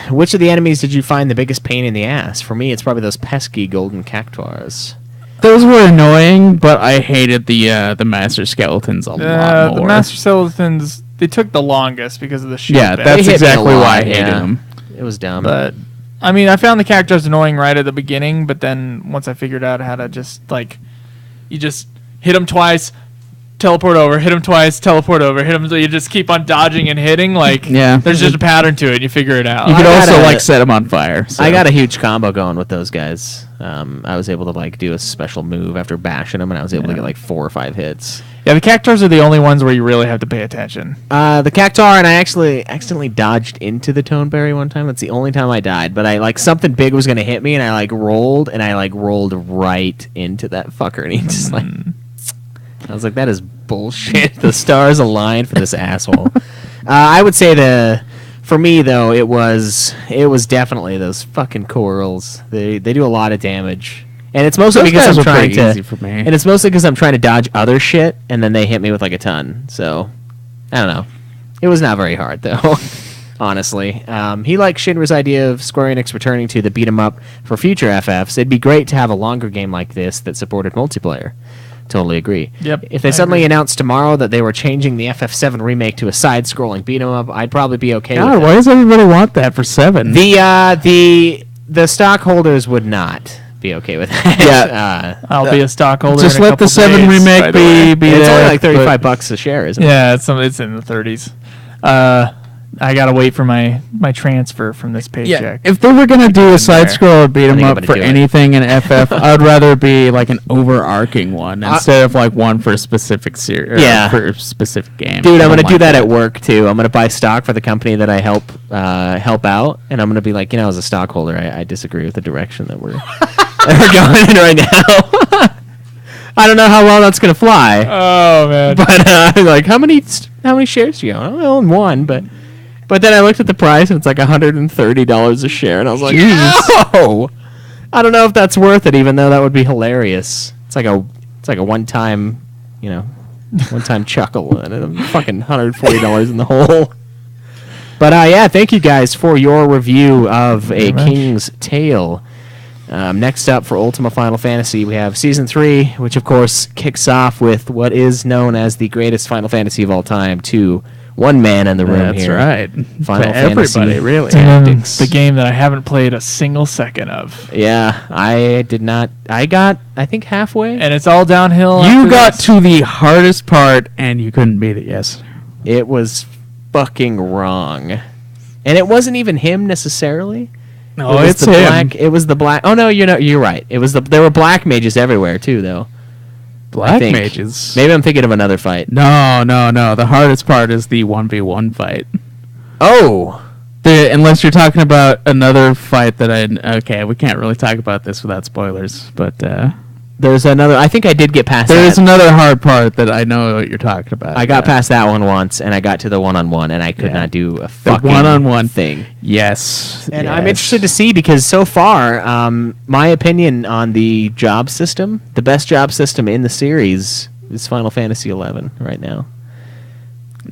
Which of the enemies did you find the biggest pain in the ass? For me, it's probably those pesky golden cactuars. Those were annoying, but I hated the Master Skeletons a lot more. The Master Skeletons, they took the longest because of the shield. yeah, bit. that's hit me a exactly lot, why I hated yeah. them. It was dumb. But I mean, I found the characters annoying right at the beginning, but then once I figured out how to just like, you just hit them twice, teleport over, hit them twice, teleport over, hit them. So you just keep on dodging and hitting. Like, Yeah. there's just a pattern to it. And you figure it out. You could I also gotta- like set them on fire. So. I got a huge combo going with those guys. I was able to like do a special move after bashing them, and I was able to get like 4 or 5 hits. Yeah, the characters are the only ones where you really have to pay attention. The cactuar, and I actually accidentally dodged into the toneberry one time. That's the only time I died. But I like something big was gonna hit me, and I like rolled right into that fucker, and he just like. I was like, that is bullshit. The stars aligned for this asshole. I would say for me though, it was definitely those fucking corals. They do a lot of damage, and it's mostly Those because guys I'm were trying pretty to. easy for me. And it's mostly because I'm trying to dodge other shit, and then they hit me with like a ton. So I don't know. It was not very hard though. Honestly, he likes Shinra's idea of Square Enix returning to the beat 'em up for future FFs. It'd be great to have a longer game like this that supported multiplayer. Totally agree. Yep, If they I suddenly agree. announced tomorrow that they were changing the FF7 remake to a side-scrolling beat 'em up, I'd probably be okay God, with why it. does everybody want that for 7? The stockholders would not be okay with that. Yeah. I'll be a stockholder. Just in a let the couple 7 days, by remake the way. be it's there, only like but- $35 a share, isn't it? Yeah, it's in the 30s. I gotta wait for my transfer from this Yeah, paycheck. if they were gonna do a side scroller beat 'em think I'm up gonna for do it. anything in FF, I'd rather it be like an overarching one instead of like one for a specific series. Yeah. For a specific game. Dude, I I'm don't gonna do like that at work too. I'm gonna buy stock for the company that I help out, and I'm gonna be like, as a stockholder, I disagree with the direction that we're going in right now. I don't know how well that's gonna fly, Oh man. but like, how many shares do you own? I own one, but then I looked at the price, and it's like $130 a share, and I was like, oh, I don't know if that's worth it, even though that would be hilarious. It's like a one-time, one-time chuckle, and I'm fucking $140 in the hole. But yeah, thank you guys for your review of A King's Tale. Next up for Ultima Final Fantasy, we have Season 3, which of course kicks off with what is known as the greatest Final Fantasy of all time, to one man in the room That's here. right. Final To everybody, Fantasy really. Tactics. The game that I haven't played a single second of, Yeah, I did not. I got, I think, halfway. and it's all downhill. You after got this. to the hardest part and you couldn't beat it. Yes. It was fucking wrong. And it wasn't even him necessarily. No, it was it's the him. black. It was the black. Oh no, you're right. It was there were black mages everywhere too, though. Black think. mages. Maybe I'm thinking of another fight. No. The hardest part is the 1v1 fight. Oh, Unless you're talking about another fight okay, we can't really talk about this without spoilers, but there's another. I think I did get past there that. is another hard part that I know what you're talking about. I got past that one once, and I got to the one-on-one, and I could not do a fucking one-on-one thing. Yes. And I'm interested to see, because so far, my opinion on the job system, the best job system in the series, is Final Fantasy 11 right now.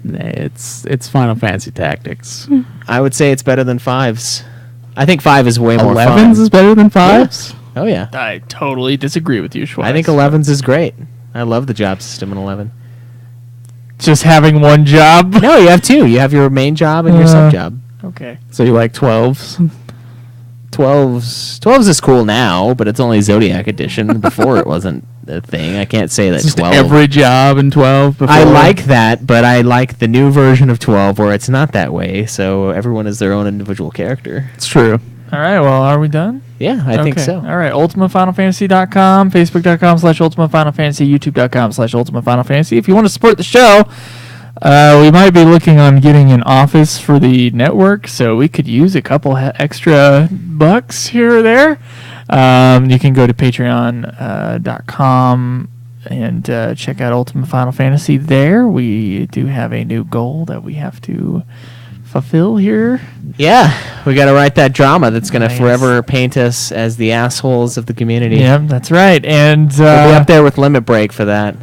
It's Final Fantasy Tactics. I would say it's better than 5's. I think 5 is way more 11s fun. is better than 5s? Oh yeah, I totally disagree with you, Schwartz. I think 11's is great. I love the job system in 11. Just having one job. No, you have two. You have your main job and your sub job. Okay. So you like 12s? 12's is cool now, but it's only Zodiac Edition. Before it wasn't a thing. I can't say that Just 12. every job in 12 before? I like that, but I like the new version of 12 where it's not that way, so everyone is their own individual character. It's true. All right. Well, are we done? Yeah, I think so. All right. UltimaFinalFantasy.com, Facebook.com/UltimaFinalFantasy, YouTube.com/UltimaFinalFantasy. If you want to support the show, we might be looking on getting an office for the network, so we could use a couple extra bucks here or there. You can go to Patreon.com and check out Ultima Final Fantasy there. We do have a new goal that we have to fulfill here. Yeah, we got to write that drama that's going to Nice. forever paint us as the assholes of the community. Yeah, that's right. And We'll be up there with Limit Break for that.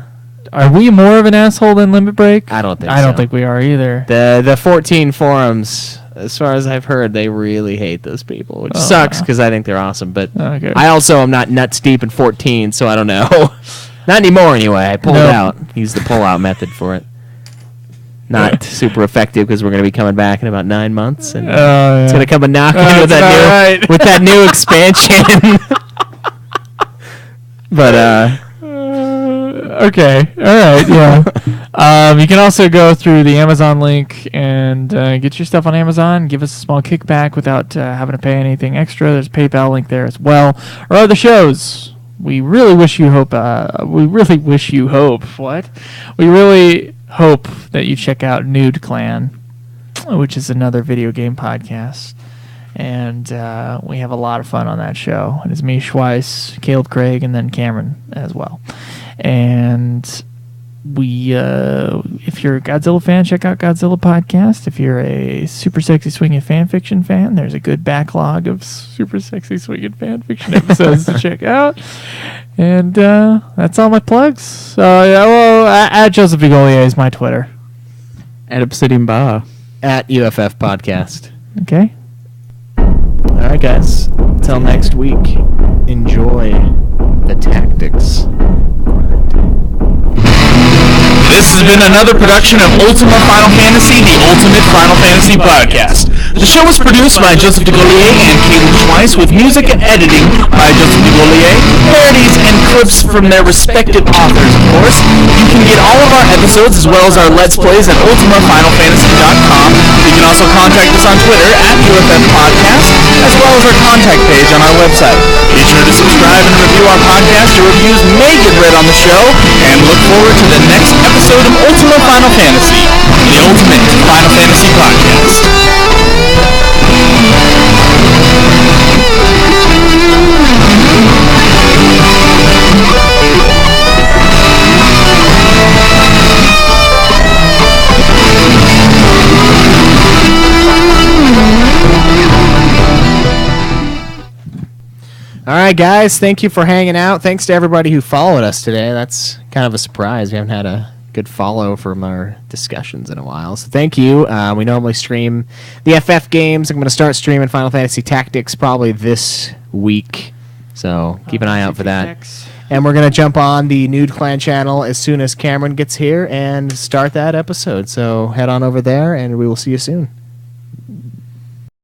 are we more of an asshole than Limit Break? I don't think I don't so. think we are either. The 14 forums, as far as I've heard, they really hate those people, which Oh, sucks wow. because I think they're awesome. But Okay. I also am not nuts deep in 14, so I don't know. Not anymore, anyway. I pulled Nope. out. Used the pull-out method for it. Not super effective because we're going to be coming back in about 9 months, and yeah. it's going to come a knock Oh, with that's that not new right. with that new expansion. But Okay. All right. Yeah. You can also go through the Amazon link and get your stuff on Amazon. Give us a small kickback without having to pay anything extra. There's a PayPal link there as well. Or other shows. We really wish you hope. We really wish you hope. What? We really hope that you check out Nude Clan, which is another video game podcast. And we have a lot of fun on that show. And it's me, Schweiss, Caleb Craig, and then Cameron as well. And we, if you're a Godzilla fan, check out Godzilla Podcast. If you're a Super Sexy Swinging Fan Fiction fan, there's a good backlog of Super Sexy Swinging Fan Fiction episodes to check out. And that's all my plugs. So, yeah, well, at Joseph Vigolier is my Twitter. At Obsidian Ba. at UFF Podcast. Okay? All right, guys. Until next week, enjoy the tactics. This has been another production of Ultima Final Fantasy, the Ultimate Final Fantasy Podcast. The show was produced by Joseph DeGolier and Caleb Schweitz. Nice with music and editing by Justin Duvolier, parodies and clips from their respective authors, of course. You can get all of our episodes as well as our Let's Plays at UltimaFinalFantasy.com. You can also contact us on Twitter at UFF Podcast, as well as our contact page on our website. Be sure to subscribe and review our podcast. Your reviews may get read on the show, and look forward to the next episode of Ultima Final Fantasy, the ultimate Final Fantasy podcast. All right, guys, thank you for hanging out. Thanks to everybody who followed us today. That's kind of a surprise. We haven't had a good follow from our discussions in a while. So thank you. We normally stream the FF games. I'm going to start streaming Final Fantasy Tactics probably this week. So keep an eye out for that. And we're going to jump on the Nude Clan channel as soon as Cameron gets here and start that episode. So head on over there, and we will see you soon.